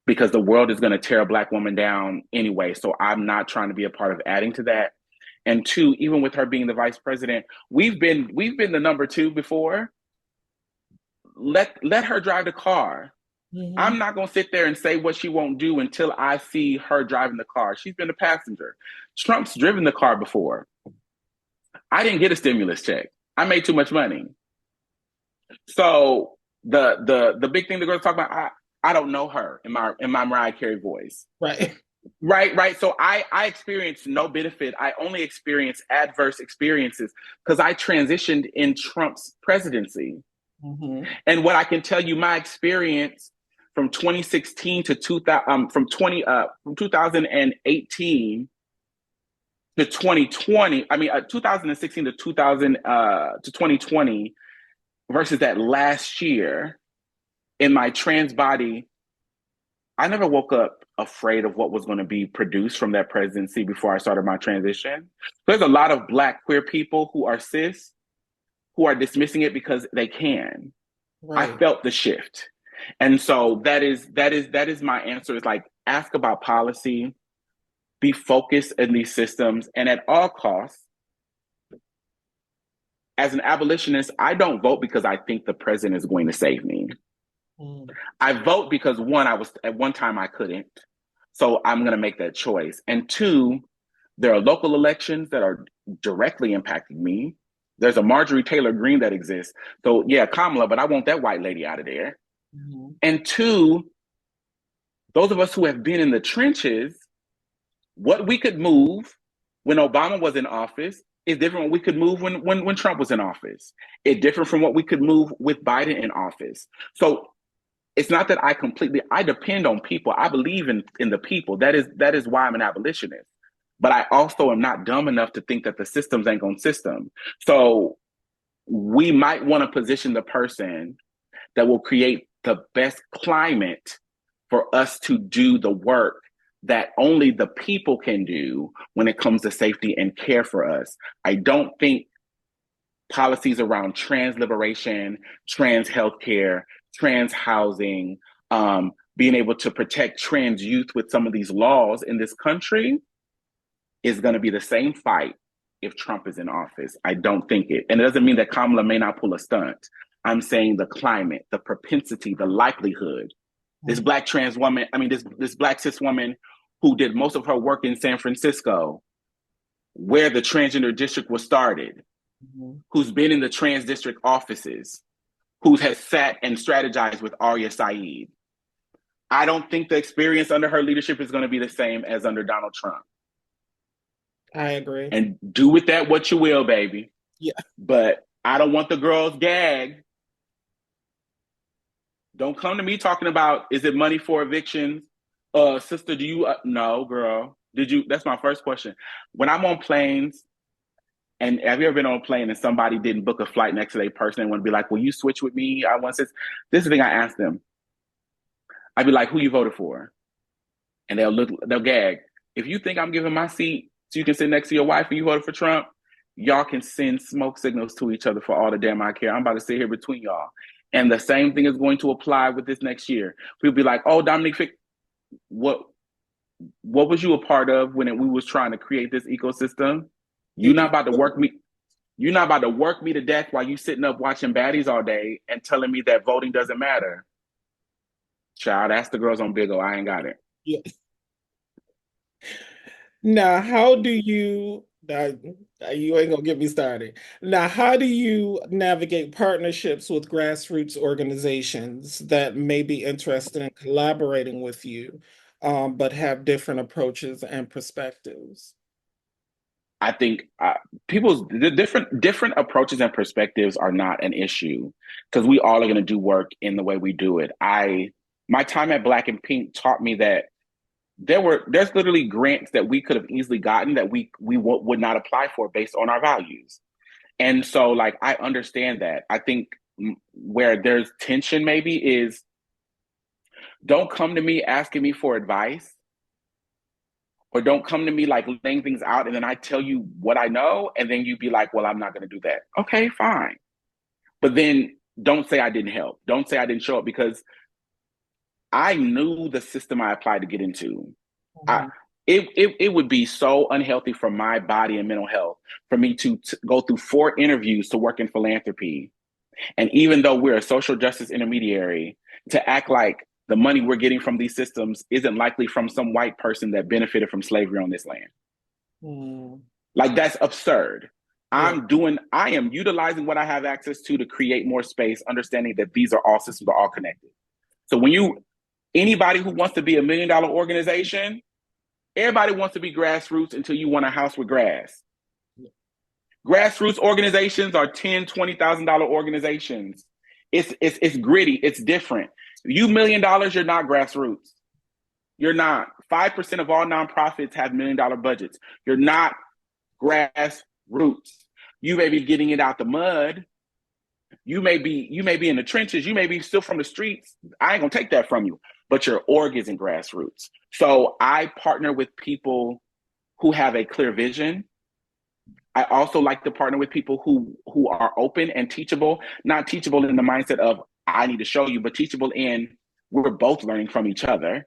because the world is going to tear a Black woman down anyway. So I'm not trying to be a part of adding to that. And two, even with her being the vice president, we've been the number two before. Let her drive the car. I'm Mhm. not going to sit there and say what she won't do until I see her driving the car. She's been a passenger. Trump's driven the car before. I didn't get a stimulus check. I made too much money. So the big thing they're going to talk about, I don't know her in my Mariah Carey voice. Right. Right. So I experienced no benefit. I only experienced adverse experiences because I transitioned in Trump's presidency. Mhm. And what I can tell you, my experience from 2016 to 2000, from 2018 to 2020, 2016 to 2020 versus that last year in my trans body, I never woke up afraid of what was going to be produced from that presidency before I started my transition. There's a lot of Black queer people who are cis who are dismissing it because they can. I Right. felt the shift. And so that is my answer, is like, ask about policy, be focused in these systems, and at all costs, as an abolitionist, I don't vote because I think the president is going to save me. Mm. I vote because one, I was at one time I couldn't. So I'm going to make that choice. And two, there are local elections that are directly impacting me. There's a Marjorie Taylor Greene that exists. So yeah, Kamala, but I want that white lady out of there. Mm-hmm. And two, those of us who have been in the trenches, what we could move when Obama was in office is different what we could move when Trump was in office. It's different from what we could move with Biden in office. So it's not that I depend on people. I believe in the people. That is why I'm an abolitionist. But I also am not dumb enough to think that the systems ain't gonna system. So we might want to position the person that will create the best climate for us to do the work that only the people can do when it comes to safety and care for us. I don't think policies around trans liberation, trans healthcare, trans housing, being able to protect trans youth with some of these laws in this country is going to be the same fight if Trump is in office. I don't think it. And it doesn't mean that Kamala may not pull a stunt. I'm saying the climate, the propensity, the likelihood. This Black trans woman, this Black cis woman who did most of her work in San Francisco, where the transgender district was started, who's been in the trans district offices, who has sat and strategized with Arya Saeed. I don't think the experience under her leadership is going to be the same as under Donald Trump. I agree. And do with that what you will, baby. Yeah. But I don't want the girls gagged. Don't come to me talking about, is it money for evictions? Sister, do you, no, girl. That's my first question. When I'm on planes, and have you ever been on a plane and somebody didn't book a flight next to their person and want to be like, will you switch with me? This is the thing I ask them. I'd be like, who you voted for? And they'll gag. If you think I'm giving my seat so you can sit next to your wife and you voted for Trump, y'all can send smoke signals to each other for all the damn I care. I'm about to sit here between y'all. And the same thing is going to apply with this next year. People be like, oh, Dominique, what was you a part of when we was trying to create this ecosystem? You're not about to work me. You're not about to work me to death while you sitting up watching baddies all day and telling me that voting doesn't matter. Child, ask the girls on Big O. I ain't got it. Yeah. Now, how do you, you ain't gonna get me started. Now, how do you navigate partnerships with grassroots organizations that may be interested in collaborating with you, but have different approaches and perspectives? I think the different approaches and perspectives are not an issue because we all are going to do work in the way we do it. My time at Black and Pink taught me that there's literally grants that we could have easily gotten that we would not apply for based on our values. And so like, I understand that. I think where there's tension maybe is, don't come to me asking me for advice, or don't come to me like laying things out and then I tell you what I know and then you be like, well, I'm not going to do that. Okay, fine. But then don't say I didn't help. Don't say I didn't show up, because I knew the system I applied to get into. It would be so unhealthy for my body and mental health for me to go through 4 interviews to work in philanthropy. And even though we're a social justice intermediary, to act like the money we're getting from these systems isn't likely from some white person that benefited from slavery on this land. Like, that's absurd. Yeah. I am utilizing what I have access to create more space, understanding that these are all systems, are all connected. So anybody who wants to be $1 million organization, everybody wants to be grassroots until you want a house with grass. Grassroots organizations are $10,000, $20,000 organizations. It's gritty. It's different. You $1 million, you're not grassroots. You're not. 5% of all nonprofits have $1 million budgets. You're not grassroots. You may be getting it out the mud. You may be in the trenches. You may be still from the streets. I ain't gonna take that from you. But your org is in grassroots. So I partner with people who have a clear vision. I also like to partner with people who are open and teachable, not teachable in the mindset of I need to show you, but teachable in we're both learning from each other.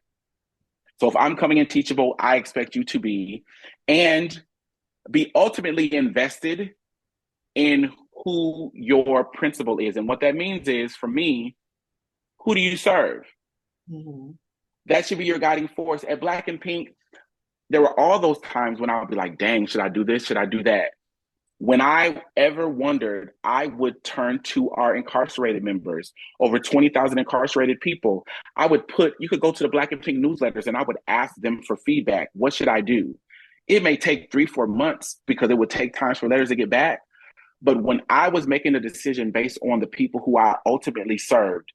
So if I'm coming in teachable, I expect you to be, and be ultimately invested in who your principal is. And what that means is, for me, who do you serve? Mm-hmm. That should be your guiding force. At Blaque and Pink, there were all those times when I would be like, dang, should I do this? Should I do that? When I ever wondered, I would turn to our incarcerated members, over 20,000 incarcerated people. I would you could go to the Blaque and Pink newsletters and I would ask them for feedback. What should I do? It may take 3-4 months because it would take time for letters to get back. But when I was making a decision based on the people who I ultimately served,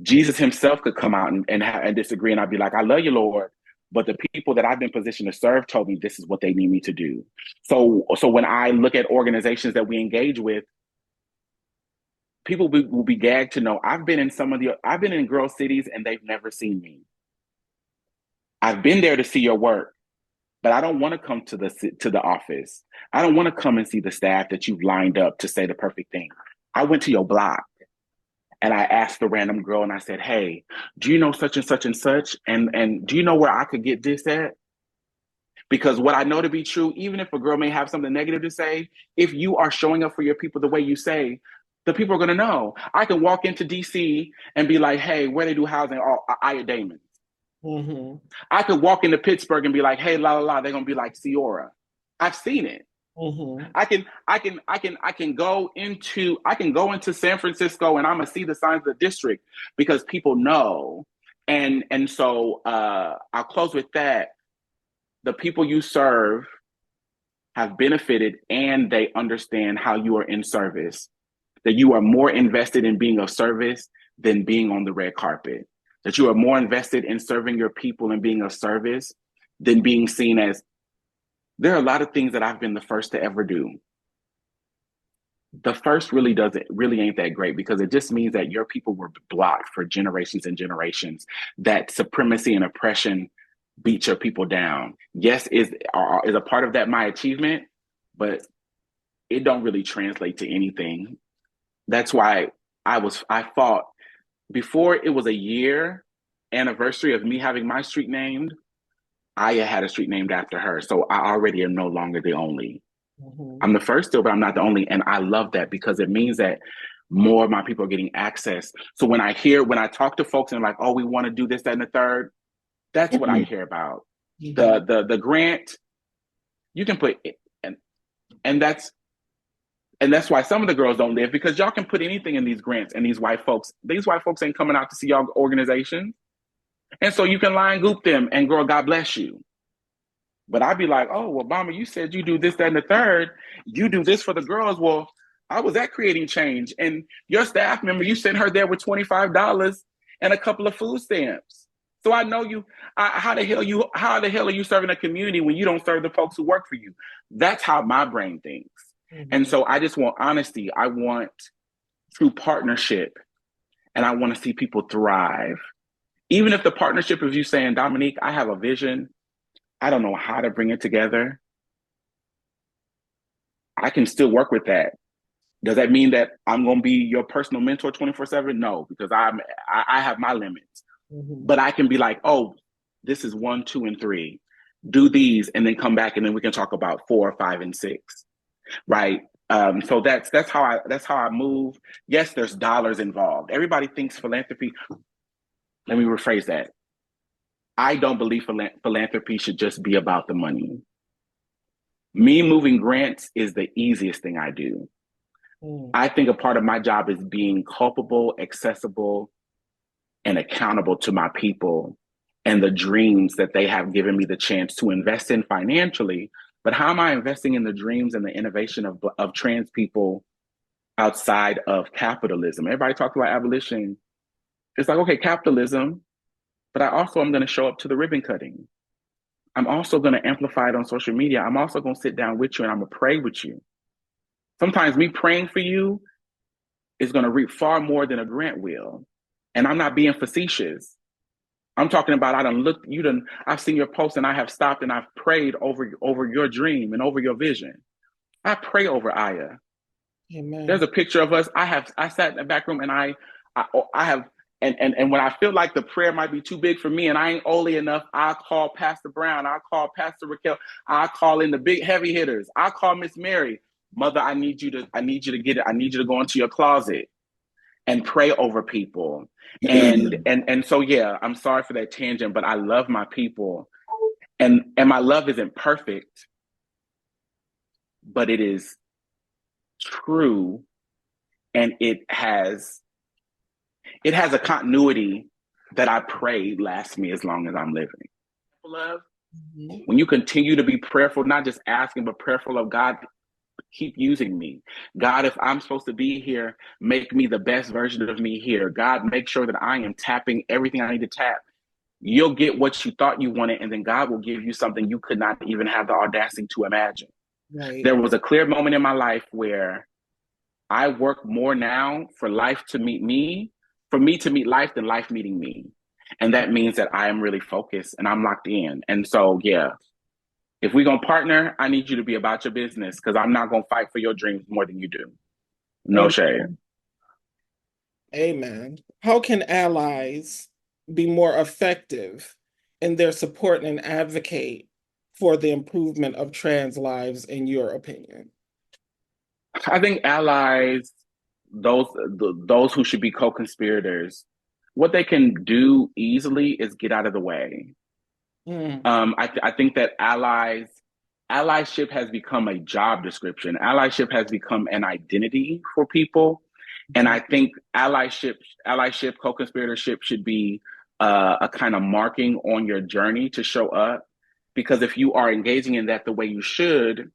Jesus himself could come out and disagree. And I'd be like, I love you, Lord. But the people that I've been positioned to serve told me this is what they need me to do. So when I look at organizations that we engage with, people will be gagged to know I've been in girl cities and they've never seen me. I've been there to see your work, but I don't want to come to the office. I don't want to come and see the staff that you've lined up to say the perfect thing. I went to your block. And I asked the random girl and I said, hey, do you know such and such and such? And do you know where I could get this at? Because what I know to be true, even if a girl may have something negative to say, if you are showing up for your people the way you say, the people are going to know. I can walk into DC and be like, hey, where they do housing? Oh, Aya Damon. Mm-hmm. I could walk into Pittsburgh and be like, hey, la la la. They're going to be like Ciora. I've seen it. Mm-hmm. I can go into San Francisco and I'm gonna see the signs of the district because people know. And so I'll close with that. The people you serve have benefited and they understand how you are in service, that you are more invested in being of service than being on the red carpet, that you are more invested in serving your people and being of service than being seen as. There are a lot of things that I've been the first to ever do. The first really ain't that great because it just means that your people were blocked for generations and generations, that supremacy and oppression beat your people down. Yes, is a part of that my achievement, but it don't really translate to anything. That's why I fought before it was a year anniversary of me having my street named. Aya had a street named after her. So I already am no longer the only. Mm-hmm. I'm the first still, but I'm not the only. And I love that because it means that more of my people are getting access. So when I talk to folks and like, oh, we want to do this, that, and the third, that's what I hear about. Mm-hmm. The grant, you can put it, and that's why some of the girls don't live, because y'all can put anything in these grants, and these white folks ain't coming out to see y'all organizations. And so you can line goop them and girl, God bless you. But I'd be like, oh, well, Mama, you said you do this, that, and the third. You do this for the girls. Well, I was at Creating Change. And your staff member, you sent her there with $25 and a couple of food stamps. So I know you, how the hell are you serving a community when you don't serve the folks who work for you? That's how my brain thinks. Mm-hmm. And so I just want honesty. I want true partnership. And I want to see people thrive. Even if the partnership is you saying, Dominique, I have a vision, I don't know how to bring it together, I can still work with that. Does that mean that I'm going to be your personal mentor 24/7? No, because I have my limits. Mm-hmm. But I can be like, oh, this is 1, 2, and 3. Do these, and then come back, and then we can talk about 4, 5, and 6. Right. So that's how I move. Yes, there's dollars involved. Everybody thinks philanthropy. Let me rephrase that. I don't believe philanthropy should just be about the money. Me moving grants is the easiest thing I do. I think a part of my job is being culpable, accessible, and accountable to my people and the dreams that they have given me the chance to invest in financially. But how am I investing in the dreams and the innovation of trans people outside of capitalism? Everybody talks about abolition. It's like, okay, capitalism, but I also am going to show up to the ribbon cutting. I'm also going to amplify it on social media. I'm also going to sit down with you and I'm going to pray with you. Sometimes me praying for you is going to reap far more than a grant will. And I'm not being facetious. I'm talking about I've seen your post and I have stopped and I've prayed over your dream and over your vision. I pray over Aya. There's Amen. a picture of us. I sat in the back room and I have and when I feel like the prayer might be too big for me and I ain't oly enough, I call Pastor Brown, I call Pastor Raquel, I call in the big heavy hitters, I call Miss Mary. Mother, I need you to get it. I need you to go into your closet and pray over people. And so yeah, I'm sorry for that tangent, but I love my people. And my love isn't perfect, but it is true, and it has a continuity that I pray lasts me as long as I'm living. Love, when you continue to be prayerful, not just asking, but prayerful of God, keep using me. God, if I'm supposed to be here, make me the best version of me here. God, make sure that I am tapping everything I need to tap. You'll get what you thought you wanted, and then God will give you something you could not even have the audacity to imagine. Right. There was a clear moment in my life where I work more now for life to meet me, for me to meet life than life meeting me. And that means that I am really focused and I'm locked in. And so, yeah, if we're going to partner, I need you to be about your business because I'm not going to fight for your dreams more than you do. No shade. Amen. Amen. How can allies be more effective in their support and advocate for the improvement of trans lives, in your opinion? I think allies, those who should be co-conspirators, what they can do easily is get out of the way. Mm. I think that allyship has become a job description. Allyship has become an identity for people, and I think allyship, co-conspiratorship should be a kind of marking on your journey to show up. Because if you are engaging in that the way you should,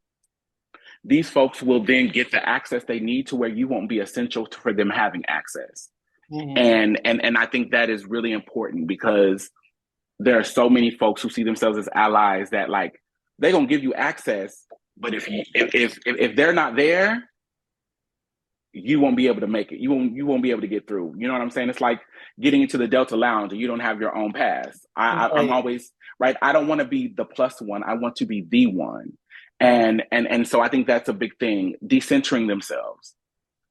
these folks will then get the access they need to where you won't be essential for them having access. Mm. And I think that is really important because there are so many folks who see themselves as allies that like they're gonna give you access, but if they're not there, you won't be able to make it. You won't be able to get through. You know what I'm saying? It's like getting into the Delta Lounge and you don't have your own pass. I'm Right. always right. I don't want to be the plus one. I want to be the one. And so I think that's a big thing. Decentering themselves,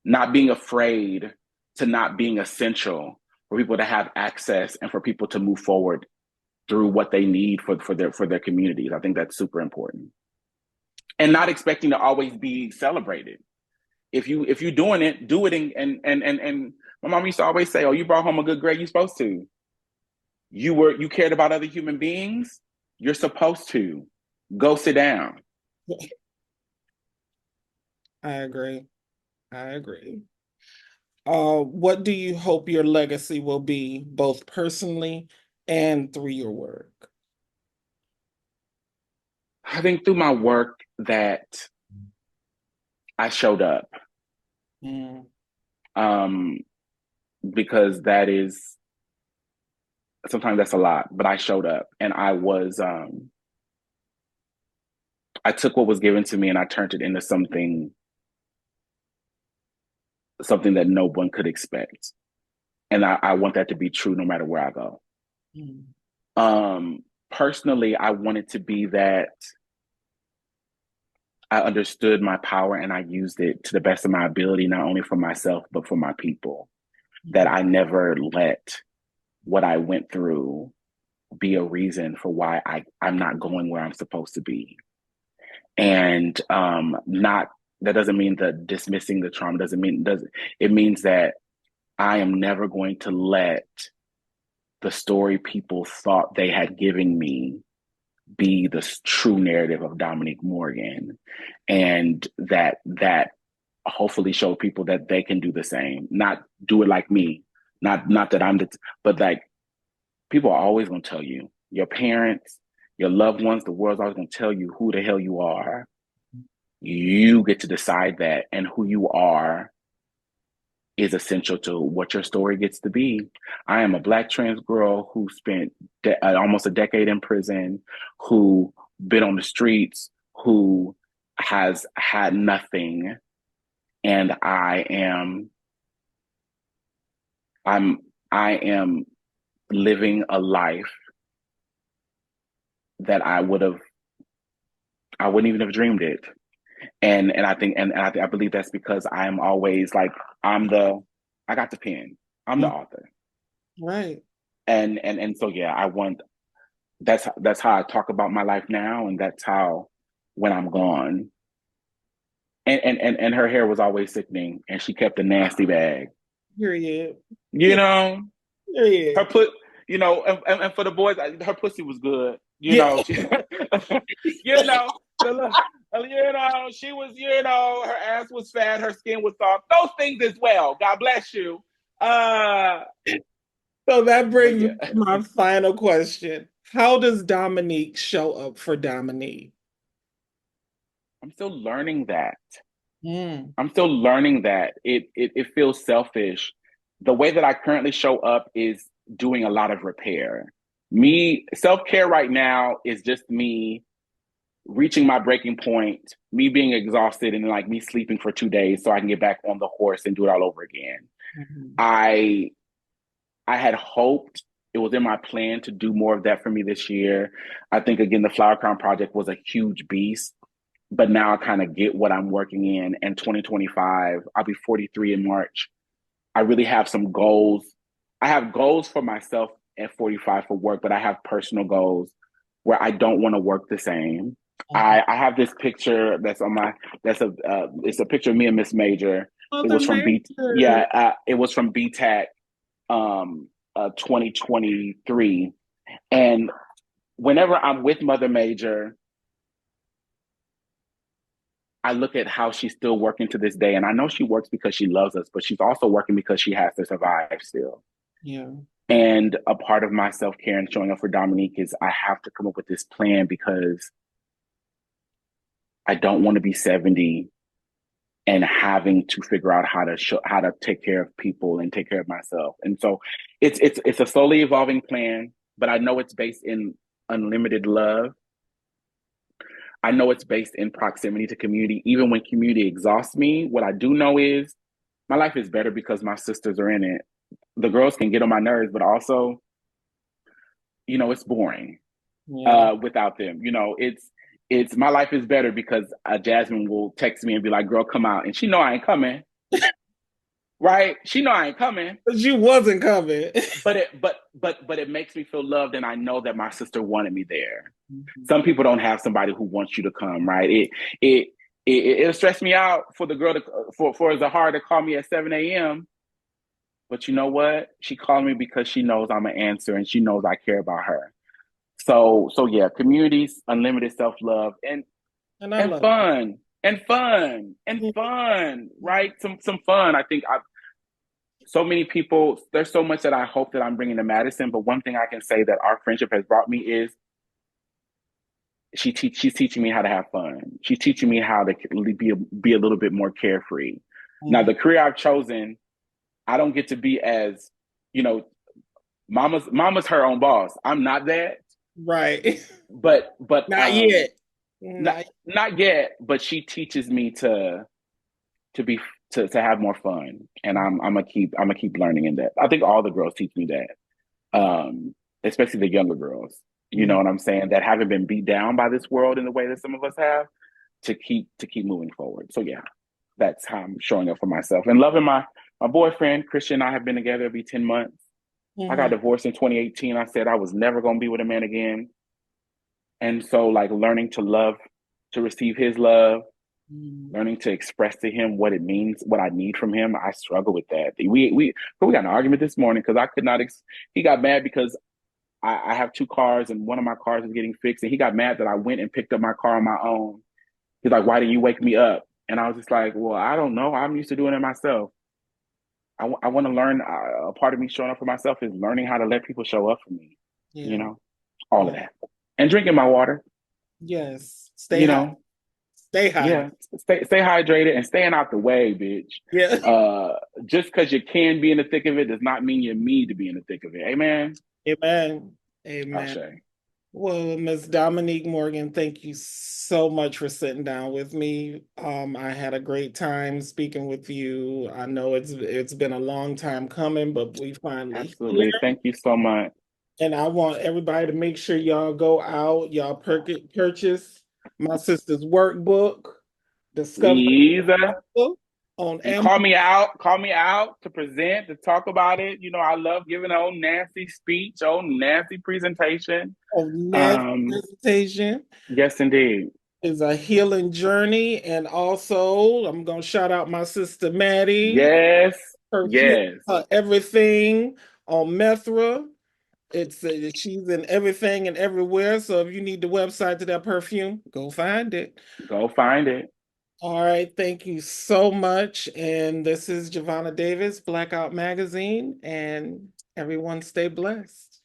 not being afraid to not being essential for people to have access and for people to move forward through what they need for their communities. I think that's super important. And not expecting to always be celebrated. If you're doing it, do it and my mom used to always say, "Oh, you brought home a good grade, you're supposed to. You cared about other human beings, you're supposed to. Go sit down." I agree. I agree. What do you hope your legacy will be, both personally and through your work? I think through my work that I showed up. Mm. Um, because that is sometimes that's a lot, but I showed up and I took what was given to me and I turned it into something that no one could expect. And I want that to be true no matter where I go. Mm. Personally, I wanted to be that I understood my power and I used it to the best of my ability, not only for myself, but for my people. That I never let what I went through be a reason for why I'm not going where I'm supposed to be. And not that doesn't mean that dismissing the trauma it means that I am never going to let the story people thought they had given me be the true narrative of Dominique Morgan, and that hopefully show people that they can do the same, not do it like me, not that but like people are always going to tell you, your parents, your loved ones, the world's always going to tell you who the hell you are. You get to decide that, and who you are is essential to what your story gets to be. I am a Black trans girl who spent almost a decade in prison, who been on the streets, who has had nothing, and I'm I am living a life that I wouldn't even have dreamed it. And I think and I believe that's because I'm always like I got the pen. I'm the Mm. author. Right. And so yeah, I want that's how I talk about my life now, and that's how when I'm gone. And her hair was always sickening, and she kept a nasty bag. Period. You know, her Period. put and for the boys, her pussy was good. You Yeah. know, she, you know, she was, her ass was fat, her skin was soft. Those things as well. God bless you. Uh, So that but brings me yeah, to my final question. How does Dominique show up for Dominique? I'm still learning that. Mm. I'm still learning that it feels selfish. The way that I currently show up is doing a lot of repair. Me self care right now is just me reaching my breaking point, me being exhausted, and like me sleeping for 2 days so I can get back on the horse and do it all over again. Mhm. I I had hoped it was in my plan to do more of that for me this year. I think again the Flower Crown Project was a huge beast, but now I kind of get what I'm working in. And 2025, I'll be 43 in March. I really have some goals. I have goals for myself at 45 for work, but I have personal goals where I don't want to work the same. Mhm. I have this picture that's on my that's a it's a picture of me and Miss Major. It Mother was from Nature. it was from BTAC 2023. And whenever I'm with Mother Major, I look at how she's still working to this day. And I know she works because she loves us, but she's also working because she has to survive still. Yeah. And a part of my self care and showing up for Dominique is I have to come up with this plan because I don't want to be 70 and having to figure out how to take care of people and take care of myself. And so it's a slowly evolving plan, but I know it's based in unlimited love. I know it's based in proximity to community. Even when community exhausts me, what I do know is my life is better because my sisters are in it. The girls can get on my nerves, but also, it's boring Yeah. without them. It's my life is better because Jasmine will text me and be like, "Girl, come out," and she know I ain't coming, right? She know I ain't coming, But you wasn't coming. but it makes me feel loved, and I know that my sister wanted me there. Mhm. Some people don't have somebody who wants you to come, right? It it'll stress me out for the girl to for Zahara to call me at 7 a.m. But you know what? She called me because she knows I'm an answer and she knows I care about her. So yeah, communities, unlimited self love, And I and love it. fun and fun and fun, right? Some fun. I think I've so many people. There's so much that I hope that I'm bringing to Madison. But one thing I can say that our friendship has brought me is she's teaching me how to have fun. She's teaching me how to be a little bit more carefree. Now, Mhm. the career I've chosen, I don't get to be as, you know, mama's her own boss. I'm not that, Right. but Not yet. not Not not yet. But she teaches me to be to have more fun, and I'm gonna keep learning in that. I think all the girls teach me that, especially the younger girls. You know Mhm. what I'm saying? That haven't been beat down by this world in the way that some of us have to keep moving forward. So yeah, that's how I'm showing up for myself and loving my boyfriend Christian. And I have been together. It'll be 10 months. I got Mhm. divorced in 2018. I said I was never going to be with a man again. And so, like, learning to love, to receive his love, Mhm. learning to express to him what it means, what I need from him. I struggle with that. We got an argument this morning because I could not. He got mad because I have two cars and one of my cars is getting fixed, and he got mad that I went and picked up my car on my own. He's like, "Why didn't you wake me up?" And I was just like, "Well, I don't know. I'm used to doing it myself. I want to learn. A part of me showing up for myself is learning how to let people show up for me. You Yeah. know, all of Yeah. that, and drinking my water. Yes. Stay You high. know, Stay hydrated. yeah, stay hydrated and staying out the way, bitch. Yeah. Uh, just because you can be in the thick of it does not mean you need to be in the thick of it. Amen. Amen. Amen. Ashe. Well, Ms. Dominique Morgan, thank you so much for sitting down with me. I had a great time speaking with you. I know it's been a long time coming, but we finally here. Absolutely. Thank you so much. And I want everybody to make sure y'all go out, y'all purchase my sister's workbook, Discover Please. on And Amazon. call me out to present, to talk about it. You know, I love giving an old nasty speech, old nasty presentation. Next presentation Yes, indeed. is a healing journey. And also, I'm going to shout out my sister Maddie, Yes, her yes. everything on Methra. She's in everything and everywhere. So if you need the website to that perfume, go find it. Go find it. All right, thank you so much. And this is Javannah Davis, Blackout Magazine, and everyone stay blessed.